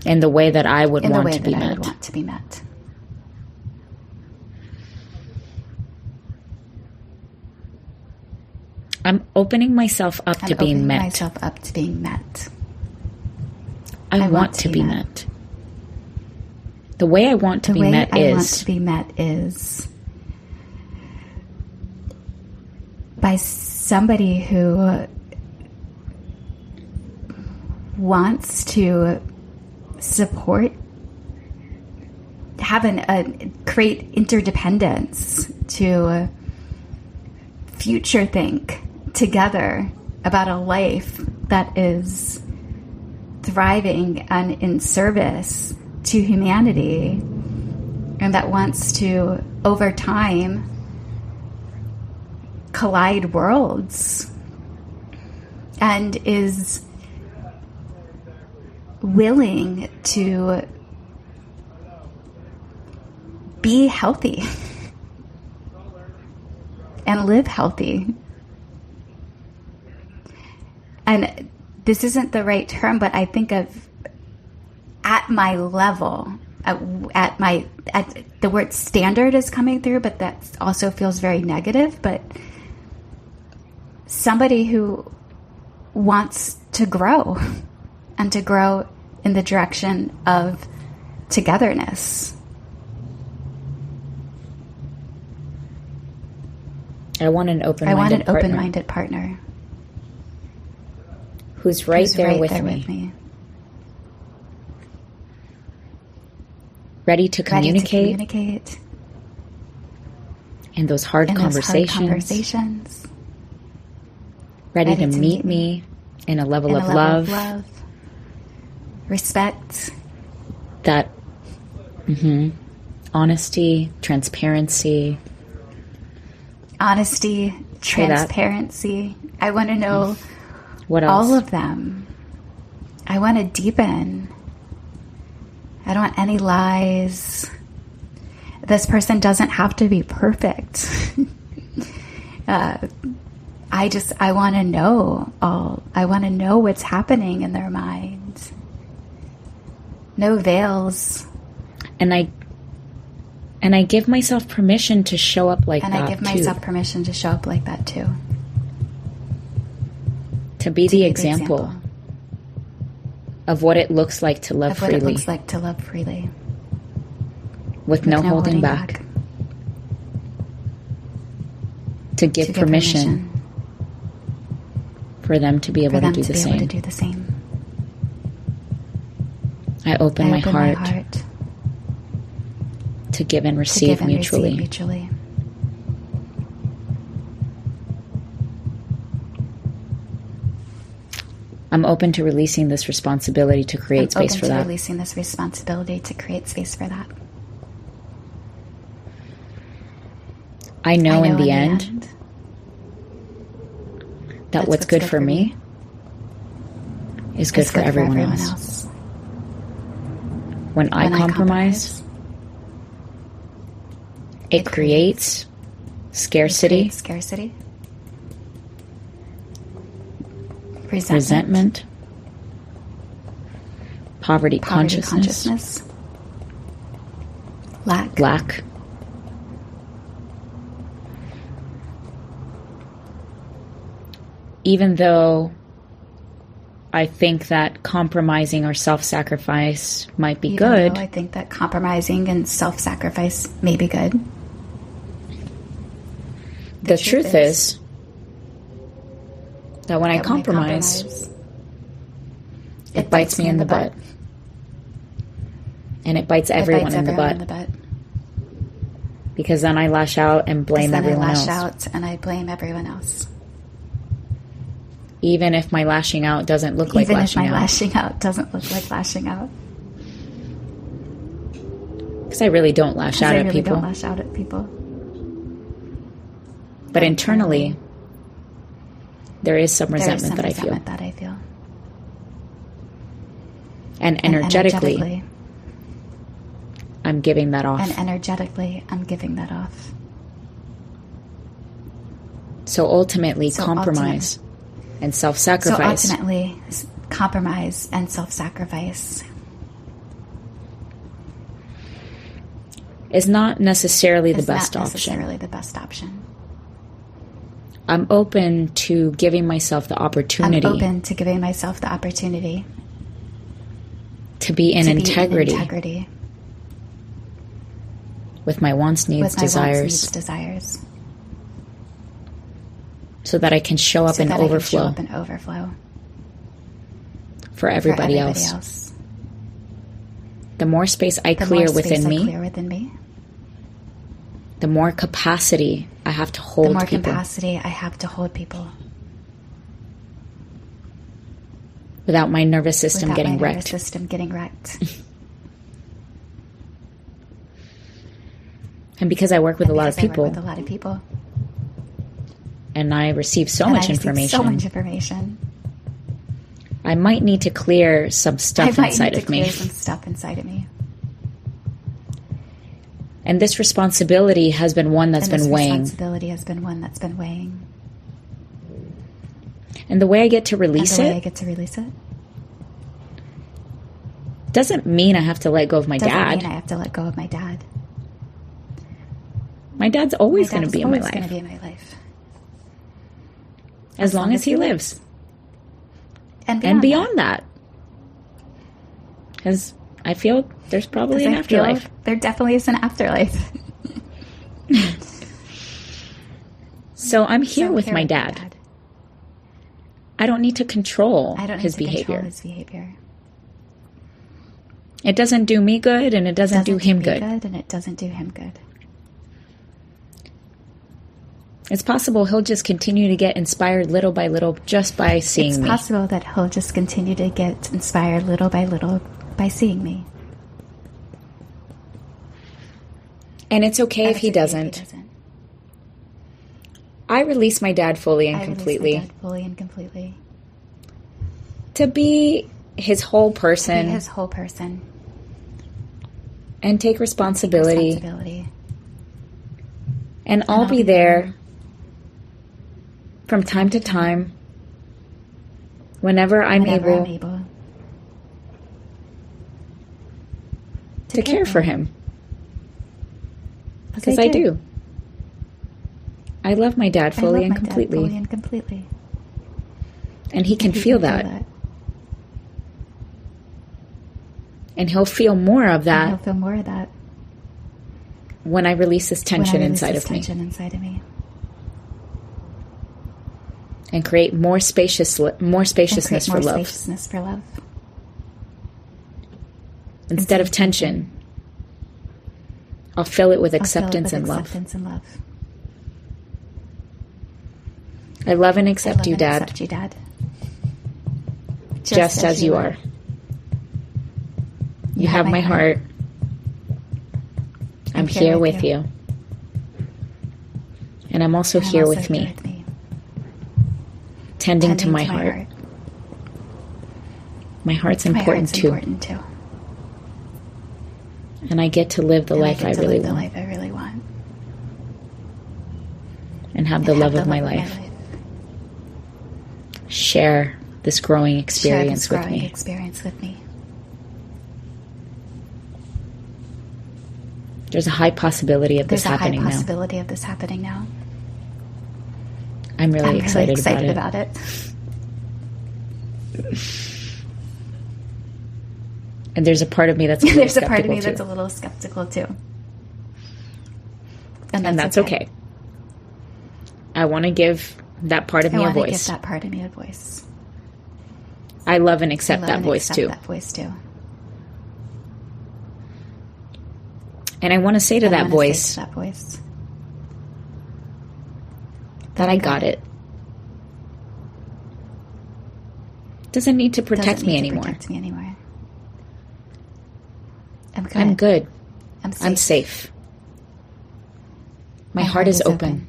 In the way that I would want to be met. I'm opening myself up to being met. I want to be met. The way I want to be met is by somebody who wants to support, create interdependence, to future think together about a life that is thriving and in service to humanity, and that wants to, over time, collide worlds, and is willing to be healthy and live healthy. And this isn't the right term, but I think of at my level, at the word standard is coming through, but that also feels very negative. But somebody who wants to grow, and to grow in the direction of togetherness. I want an open-minded partner. Who's right there with me. Ready to communicate. In those hard conversations. Ready to meet me in a level of love. Respect. That honesty, transparency. I want to know What else? All of them. I want to deepen. I don't want any lies. This person doesn't have to be perfect. I want to know all. I want to know what's happening in their mind. No veils. And I give myself permission to show up like that too. And I give myself permission to show up like that too. To be the example of what it looks like to love freely. What it looks like to love freely. With no holding back. To give permission for them to be able to do the same. I open my heart to give and receive mutually. I'm open to releasing this responsibility to create space for that. Releasing this responsibility to create space for that. I know in the end that what's good for me is good for everyone else. When I compromise, it creates scarcity, resentment, poverty consciousness, lack. Even though I think that compromising or self-sacrifice might be good. I think that compromising and self-sacrifice may be good. The truth is that when I compromise, it bites me in the butt. And it bites everyone in the butt. Because then I lash out and blame everyone else. Even if my lashing out doesn't look like lashing out. Because I really don't lash out at people. But internally, there is some resentment that I feel. And energetically, I'm giving that off. So ultimately, compromise and self-sacrifice. Is not necessarily the best option. I'm open to giving myself the opportunity. To be in integrity. With my wants, needs, desires. So that I can show up and overflow for everybody else. The more space I clear within me, the more capacity I have to hold people. Without my nervous system getting wrecked. And because I work with a lot of people, and I receive so much information, I might need to clear some stuff inside of me. And this responsibility has been one that's been weighing. And the way I get to release it doesn't mean I have to let go of my dad. My dad's always going to be in my life. As long as he lives. And beyond that. Because I feel there's probably an afterlife. There definitely is an afterlife. So I'm here with my dad. I don't need to control his behavior. It doesn't do me good, and it doesn't do him good. It's possible he'll just continue to get inspired little by little just by seeing me. It's possible that he'll just continue to get inspired little by little by seeing me. And it's okay if he doesn't. I release my dad fully and completely. To be his whole person. His whole person. And take responsibility. And I'll be there from time to time whenever I'm able to care for him. Because I do. I love my dad fully and completely. And he can feel that. And he'll feel more of that. When I release this tension inside of me. And create more spaciousness for love. Instead of tension, I'll fill it with acceptance and love. I love and accept you, Dad. Just as you are. You have my heart. I'm here with you. And I'm also here with me. Tending to my heart. My heart's important too. And I get to live the life I really want. And have the love of my life. Share this growing experience with me. There's a high possibility of this happening now. I'm really excited about it. And there's a part of me that's a little skeptical too. And that's okay. I want to give that part of me a voice. I love and accept that voice too. And I want to say to that voice that I got it. Doesn't need to protect me anymore. I'm good. I'm safe. My heart is open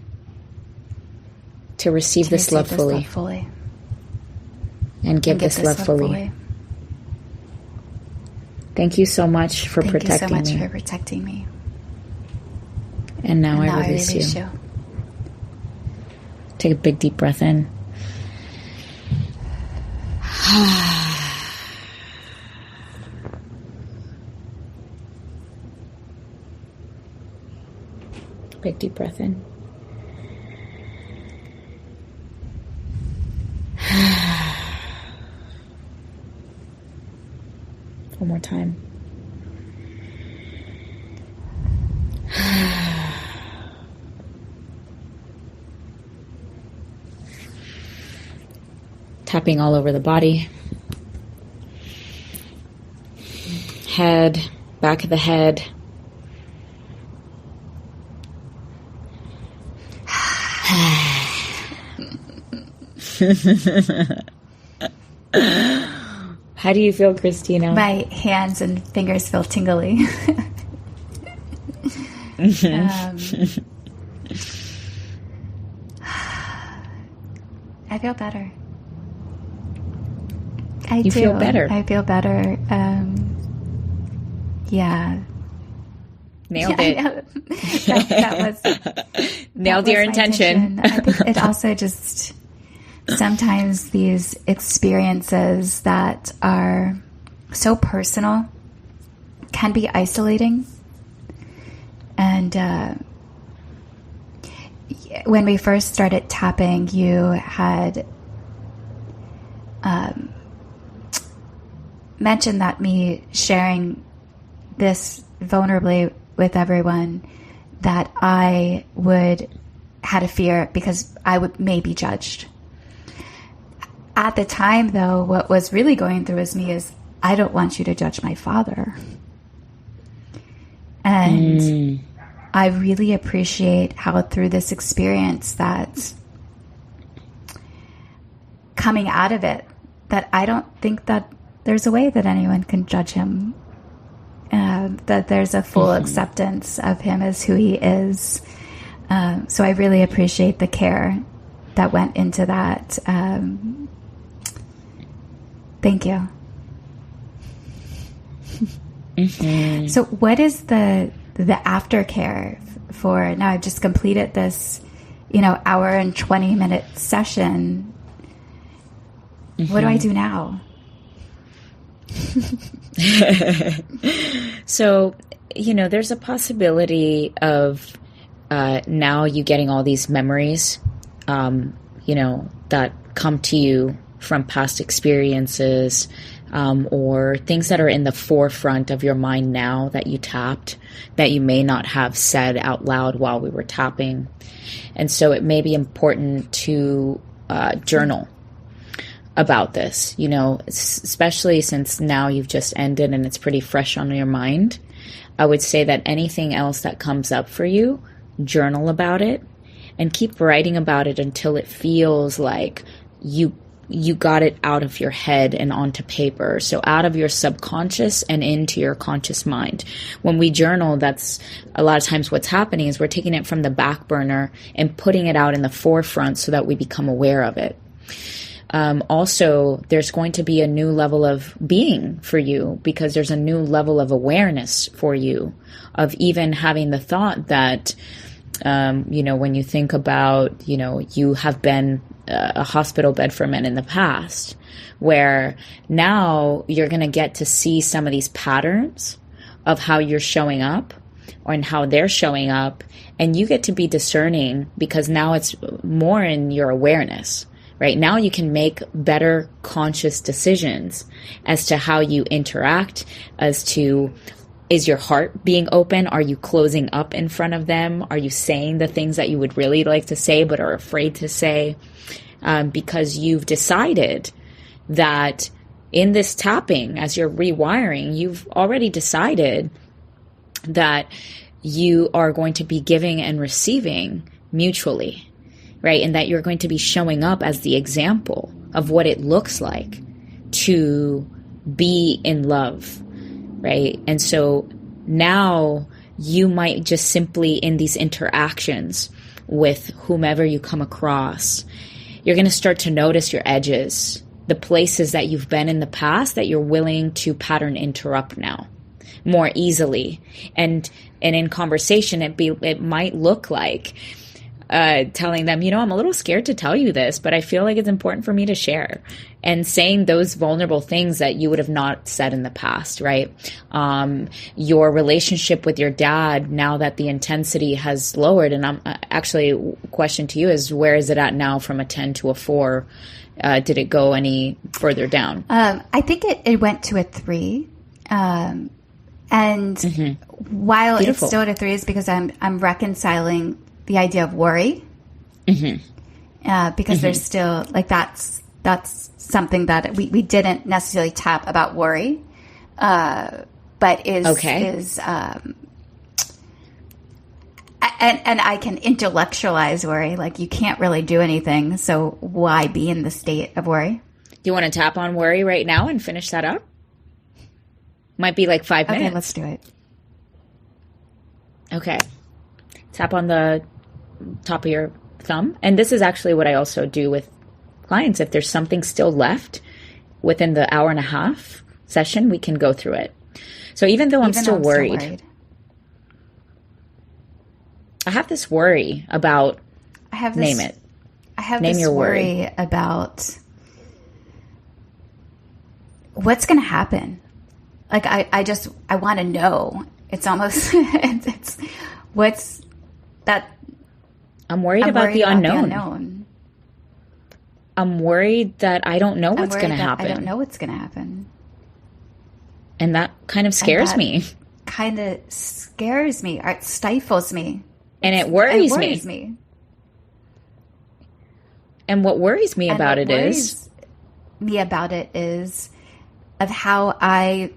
to receive this love fully. And give this love fully. Thank you so much for protecting me. And now I release you. Take a big deep breath in. Big deep breath in. One more time. Tapping all over the body. Head, back of the head. How do you feel, Christina? My hands and fingers feel tingly. I feel better. I feel better? I feel better. Yeah. Nailed it. That was nailed your intention. I think it also just sometimes these experiences that are so personal can be isolating. And when we first started tapping, you had mentioned that me sharing this vulnerably with everyone, that I had a fear because I would may be judged. At the time, though, what was really going through me is, I don't want you to judge my father. And I really appreciate how through this experience that coming out of it, that I don't think that there's a way that anyone can judge him. That there's a full acceptance of him as who he is. So I really appreciate the care that went into that. Thank you. Mm-hmm. So what is the aftercare for now? I've just completed this, hour and 20-minute session. What do I do now? So, there's a possibility of now you getting all these memories, that come to you from past experiences, or things that are in the forefront of your mind now that you tapped, that you may not have said out loud while we were tapping. And so it may be important to journal about this, especially since now you've just ended and it's pretty fresh on your mind. I would say that anything else that comes up for you, journal about it and keep writing about it until it feels like you got it out of your head and onto paper. So out of your subconscious and into your conscious mind. When we journal, that's a lot of times what's happening is we're taking it from the back burner and putting it out in the forefront so that we become aware of it. Also, there's going to be a new level of being for you because there's a new level of awareness for you of even having the thought that, when you think about, you have been a hospital bed for men in the past, where now you're going to get to see some of these patterns of how you're showing up and how they're showing up. And you get to be discerning because now it's more in your awareness. Right now you can make better conscious decisions as to how you interact, as to, is your heart being open? Are you closing up in front of them? Are you saying the things that you would really like to say but are afraid to say? Because you've decided that in this tapping, as you're rewiring, you've already decided that you are going to be giving and receiving mutually. Right? And that you're going to be showing up as the example of what it looks like to be in love. Right? And so now you might just simply in these interactions with whomever you come across, you're going to start to notice your edges, the places that you've been in the past that you're willing to pattern interrupt now more easily. And in conversation, it might look like telling them, I'm a little scared to tell you this, but I feel like it's important for me to share, and saying those vulnerable things that you would have not said in the past, right? Your relationship with your dad, now that the intensity has lowered, and I'm actually, question to you is, where is it at now from a 10 to a 4? Did it go any further down? I think it went to a 3. And while Beautiful. It's still at a 3 is because I'm reconciling the idea of worry, because there's still that's something that we didn't necessarily tap about worry, but is and I can intellectualize worry. Like, you can't really do anything, so why be in the state of worry? Do you want to tap on worry right now and finish that up? Might be like 5 minutes. Okay, let's do it. Okay. Tap on the top of your thumb. And this is actually what I also do with clients. If there's something still left within the hour and a half session, we can go through it. So even though I'm still worried, I have this worry about, name it. I have Name this your worry about what's going to happen. Like, I want to know. It's almost, it's what's that. I'm worried about the unknown. I'm worried that I don't know what's going to happen. I don't know what's going to happen. And that kind of scares me. Kind of scares me. Or it stifles me. And it worries me. And what worries me about it is of how I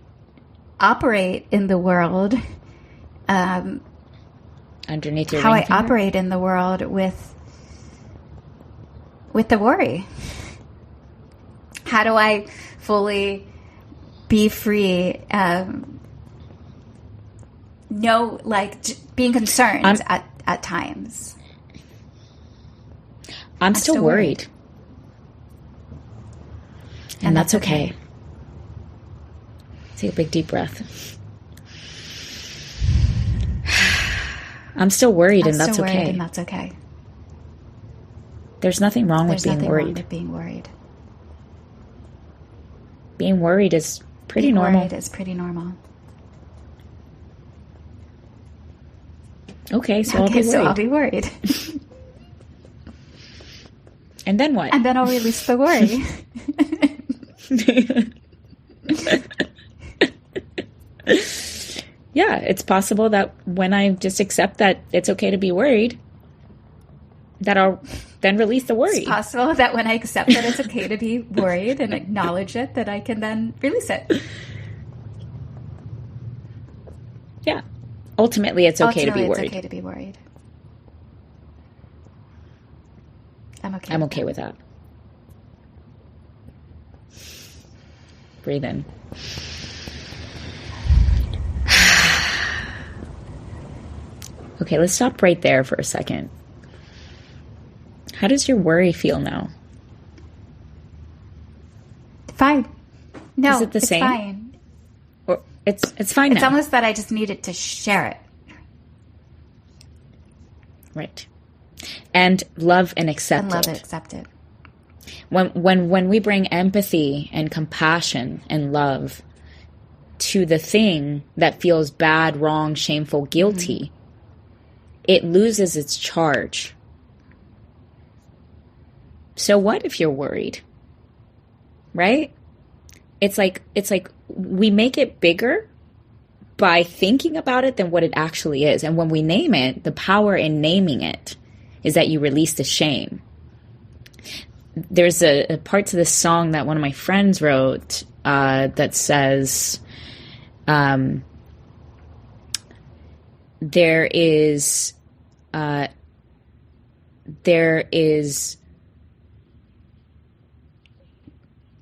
operate in the world. Underneath your how I ring finger? operate in the world with the worry. How do I fully be free? Being concerned at times. I'm still worried. And that's okay. Take a big deep breath. I'm still worried, and that's okay. And that's okay. There's nothing wrong with being worried. Wrong with being worried. Being worried is pretty normal. Worried is pretty normal. Okay, so I'll be worried. And then what? And then I'll release the worry. Yeah, it's possible that when I just accept that it's okay to be worried, that I'll then release the worry. It's possible that when I accept that it's okay to be worried and acknowledge it, that I can then release it. Yeah. Ultimately, it's okay to be worried. It's okay to be worried. I'm okay with that. Breathe in. Okay, let's stop right there for a second. How does your worry feel now? Fine. No, is it the same? Fine. Or it's fine now. It's almost that I just needed to share it. Right. And love and accept it. When we bring empathy and compassion and love to the thing that feels bad, wrong, shameful, guilty, it loses its charge. So what if you're worried? Right? It's like we make it bigger by thinking about it than what it actually is. And when we name it, the power in naming it is that you release the shame. There's a part to this song that one of my friends wrote that says, there is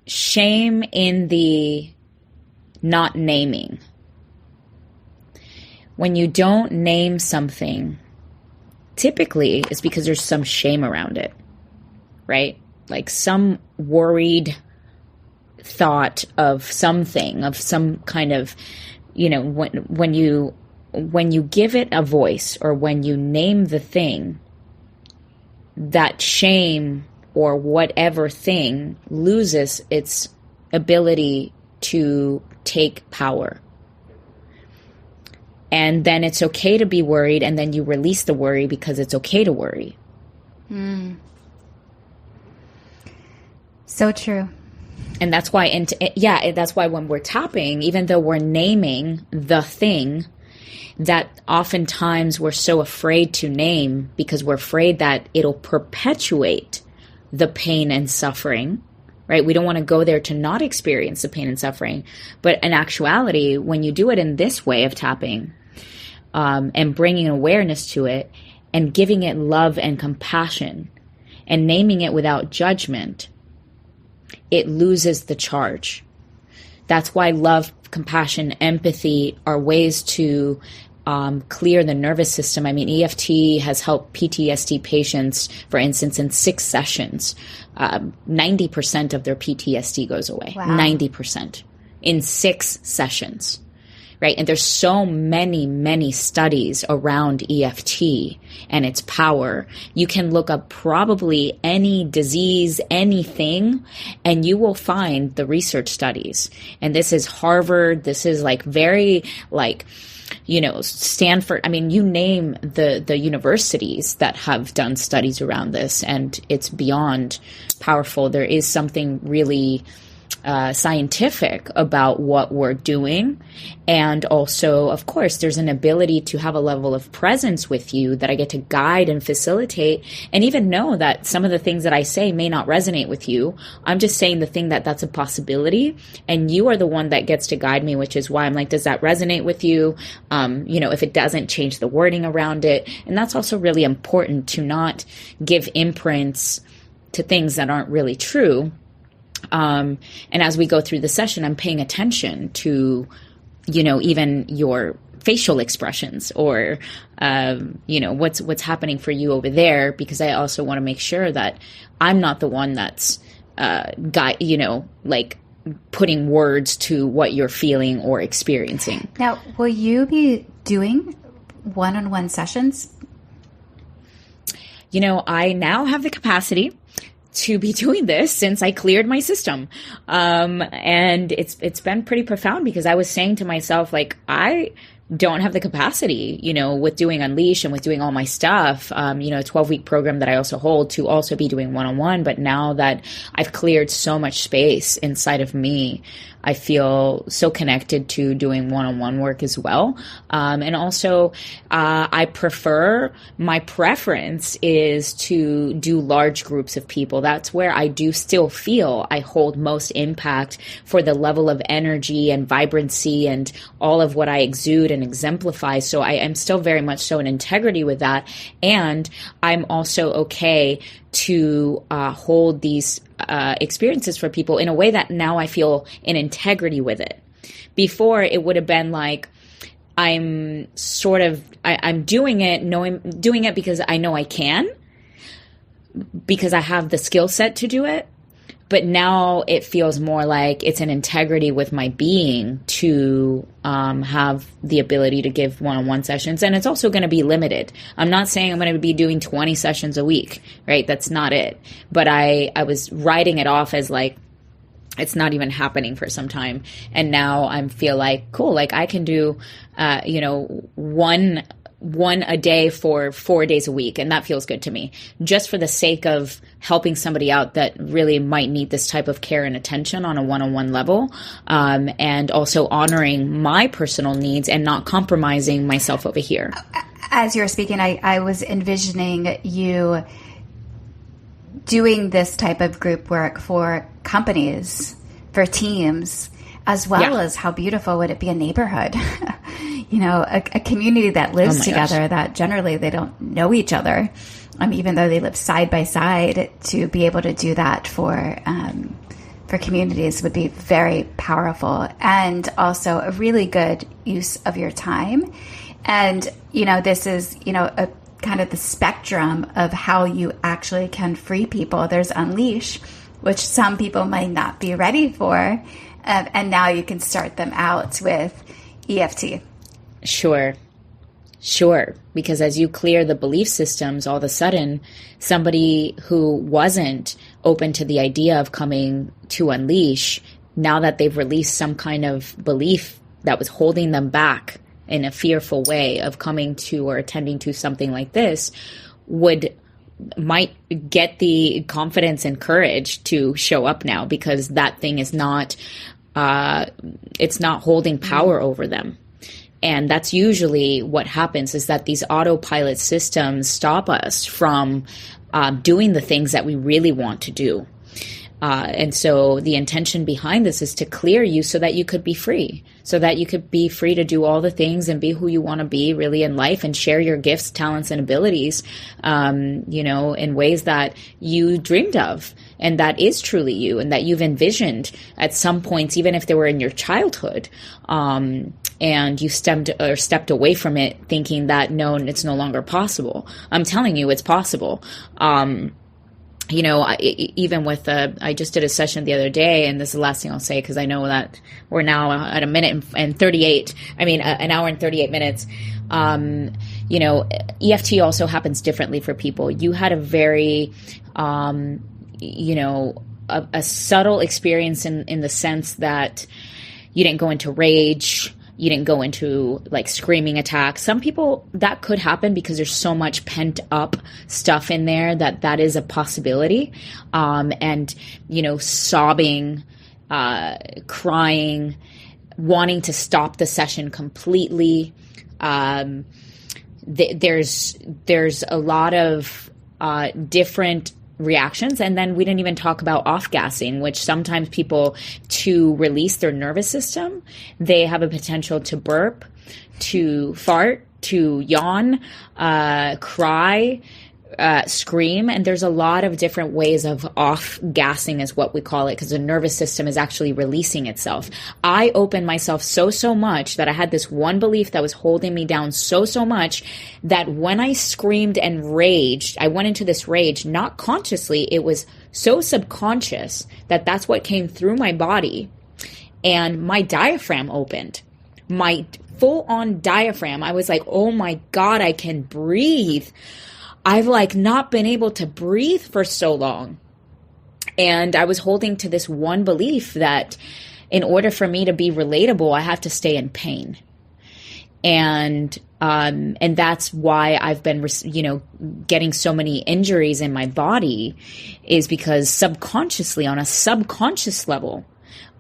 shame in the not naming. When you don't name something, typically it's because there's some shame around it, right? Like some worried thought of something, of some kind of, when you give it a voice or when you name the thing, that shame or whatever thing loses its ability to take power. And then it's okay to be worried, and then you release the worry because it's okay to worry. So true. And that's why, that's why when we're tapping, even though we're naming the thing that oftentimes we're so afraid to name because we're afraid that it'll perpetuate the pain and suffering, right? We don't want to go there to not experience the pain and suffering. But in actuality, when you do it in this way of tapping, and bringing awareness to it and giving it love and compassion and naming it without judgment, it loses the charge. That's why love, compassion, empathy are ways to clear the nervous system. I mean, EFT has helped PTSD patients, for instance, in 6 sessions. 90% of their PTSD goes away. Wow. 90% in 6 sessions. Right? And there's so many studies around EFT and its power. You can look up probably any disease, anything, and you will find the research studies. And this is Harvard. This is Stanford. I mean, you name the universities that have done studies around this, and it's beyond powerful. There is something really scientific about what we're doing. And also, of course, there's an ability to have a level of presence with you that I get to guide and facilitate, and even know that some of the things that I say may not resonate with you. I'm just saying the thing that's a possibility, and you are the one that gets to guide me, which is why I'm like, does that resonate with you? If it doesn't, change the wording around it. And that's also really important, to not give imprints to things that aren't really true. And as we go through the session, I'm paying attention to, even your facial expressions or, what's happening for you over there, because I also want to make sure that I'm not the one that's, putting words to what you're feeling or experiencing. Now, will you be doing one-on-one sessions? I now have the capacity to be doing this since I cleared my system. And it's been pretty profound, because I was saying to myself, like, I don't have the capacity, with doing Unleash and with doing all my stuff, a 12-week program that I also hold, to also be doing one-on-one. But now that I've cleared so much space inside of me, I feel so connected to doing one-on-one work as well. And also, my preference is to do large groups of people. That's where I do still feel I hold most impact for the level of energy and vibrancy and all of what I exude and exemplify. So I am still very much so in integrity with that. And I'm also okay to hold these experiences for people in a way that now I feel in integrity with it. Before, it would have been like, I'm doing it because I know I can, because I have the skill set to do it. But now it feels more like it's an integrity with my being to have the ability to give one-on-one sessions. And it's also going to be limited. I'm not saying I'm going to be doing 20 sessions a week, right? That's not it. But I was writing it off as like, it's not even happening for some time. And now I feel like, cool, like I can do, one a day for 4 days a week. And that feels good to me, just for the sake of helping somebody out that really might need this type of care and attention on a one-on-one level. And also honoring my personal needs and not compromising myself over here. As you were speaking, I was envisioning you doing this type of group work for companies, for teams, as well as how beautiful would it be a neighborhood, a community that lives together, that generally they don't know each other, even though they live side by side. To be able to do that for communities would be very powerful, and also a really good use of your time. And, this is, a kind of the spectrum of how you actually can free people. There's Unleash, which some people might not be ready for. And now you can start them out with EFT. Sure. Because as you clear the belief systems, all of a sudden, somebody who wasn't open to the idea of coming to Unleash, now that they've released some kind of belief that was holding them back in a fearful way of coming to or attending to something like this, might get the confidence and courage to show up now, because that thing is not, it's not holding power over them. And that's usually what happens, is that these autopilot systems stop us from doing the things that we really want to do. And so the intention behind this is to clear you so that you could be free, so that you could be free to do all the things and be who you want to be really in life, and share your gifts, talents, and abilities, in ways that you dreamed of, and that is truly you, and that you've envisioned at some points, even if they were in your childhood. And you stepped away from it thinking that, no, it's no longer possible. I'm telling you, it's possible. Even with I just did a session the other day, and this is the last thing I'll say, because I know that we're now at an hour and 38 minutes. EFT also happens differently for people. You had a very, a subtle experience in the sense that you didn't go into rage. You didn't go into like screaming attacks. Some people, that could happen because there's so much pent up stuff in there that is a possibility. Sobbing, crying, wanting to stop the session completely. There's a lot of different reactions. And then we didn't even talk about off-gassing, which sometimes people, to release their nervous system, they have a potential to burp, to fart, to yawn, cry, scream. And there's a lot of different ways of off-gassing, is what we call it, because the nervous system is actually releasing itself. I opened myself so much that I had this one belief that was holding me down so much that when I screamed and raged, I went into this rage, not consciously. It was so subconscious that that's what came through my body. and my diaphragm opened. My full-on diaphragm. I was like, oh my God, I can breathe. I've like not been able to breathe for so long. And I was holding to this one belief that in order for me to be relatable, I have to stay in pain. And that's why I've been, getting so many injuries in my body, is because subconsciously, on a subconscious level,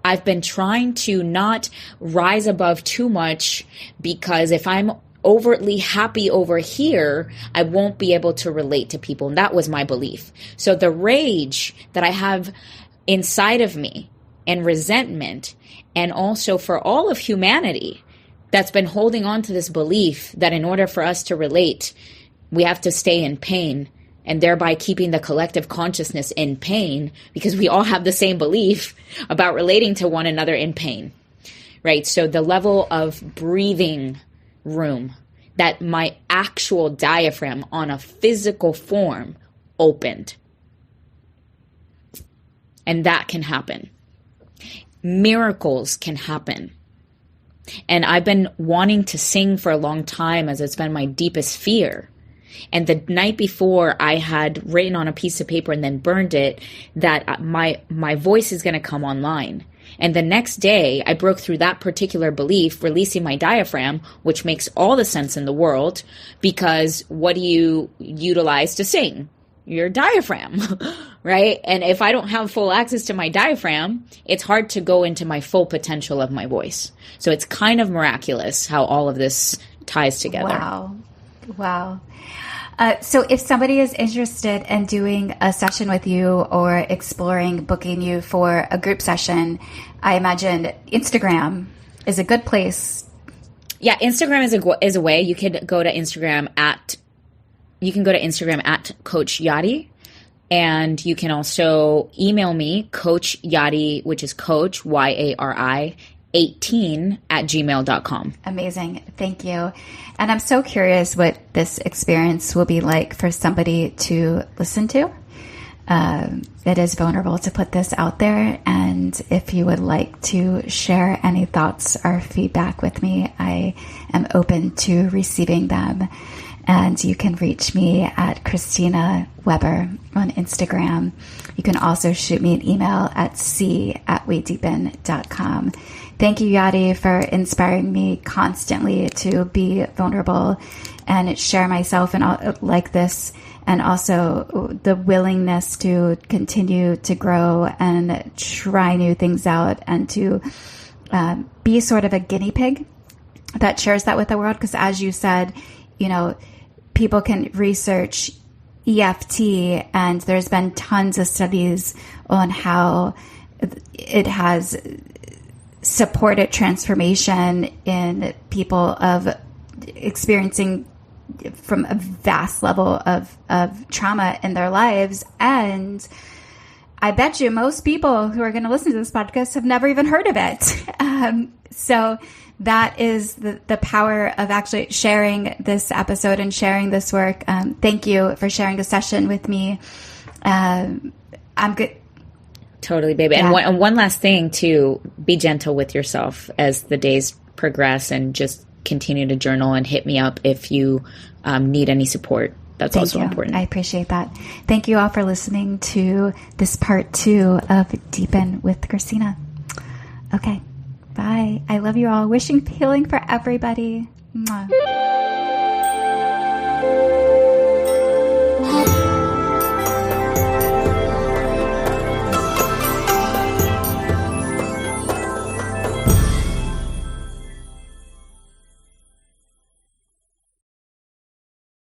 I've been trying to not rise above too much, because if I'm overtly happy over here, I won't be able to relate to people. And that was my belief. So the rage that I have inside of me, and resentment, and also for all of humanity that's been holding on to this belief that in order for us to relate, we have to stay in pain, and thereby keeping the collective consciousness in pain, because we all have the same belief about relating to one another in pain, right? So the level of breathing room, that my actual diaphragm on a physical form opened. And that can happen. Miracles can happen. And I've been wanting to sing for a long time, as it's been my deepest fear. And the night before, I had written on a piece of paper and then burned it that my voice is going to come online. And the next day, I broke through that particular belief, releasing my diaphragm, which makes all the sense in the world, because what do you utilize to sing? Your diaphragm, right? And if I don't have full access to my diaphragm, it's hard to go into my full potential of my voice. So it's kind of miraculous how all of this ties together. Wow. So if somebody is interested in doing a session with you, or exploring booking you for a group session, I imagine Instagram is a good place. Yeah, Instagram is a way. You could go to Instagram at Coach Yari, and you can also email me, Coach Yari, which is Coach Yari 18 at gmail.com. Amazing. Thank you. And I'm so curious what this experience will be like for somebody to listen to. It is vulnerable to put this out there. And if you would like to share any thoughts or feedback with me, I am open to receiving them. And you can reach me at Christina Weber on Instagram. You can also shoot me an email at c@wedeepen.com. Thank you, Yadi, for inspiring me constantly to be vulnerable and share myself and all, like this, and also the willingness to continue to grow and try new things out, and to be sort of a guinea pig that shares that with the world. Because as you said, people can research EFT, and there's been tons of studies on how it has supported transformation in people of experiencing from a vast level of trauma in their lives. And I bet you most people who are going to listen to this podcast have never even heard of it. So that is the power of actually sharing this episode and sharing this work. Thank you for sharing the session with me. I'm good. Totally, baby. Yeah. And one last thing, too, be gentle with yourself as the days progress, and just continue to journal, and hit me up if you need any support. That's also important. I appreciate that. Thank you all for listening to this part 2 of Deepen with Christina. Okay. Bye. I love you all. Wishing healing for everybody. Mwah.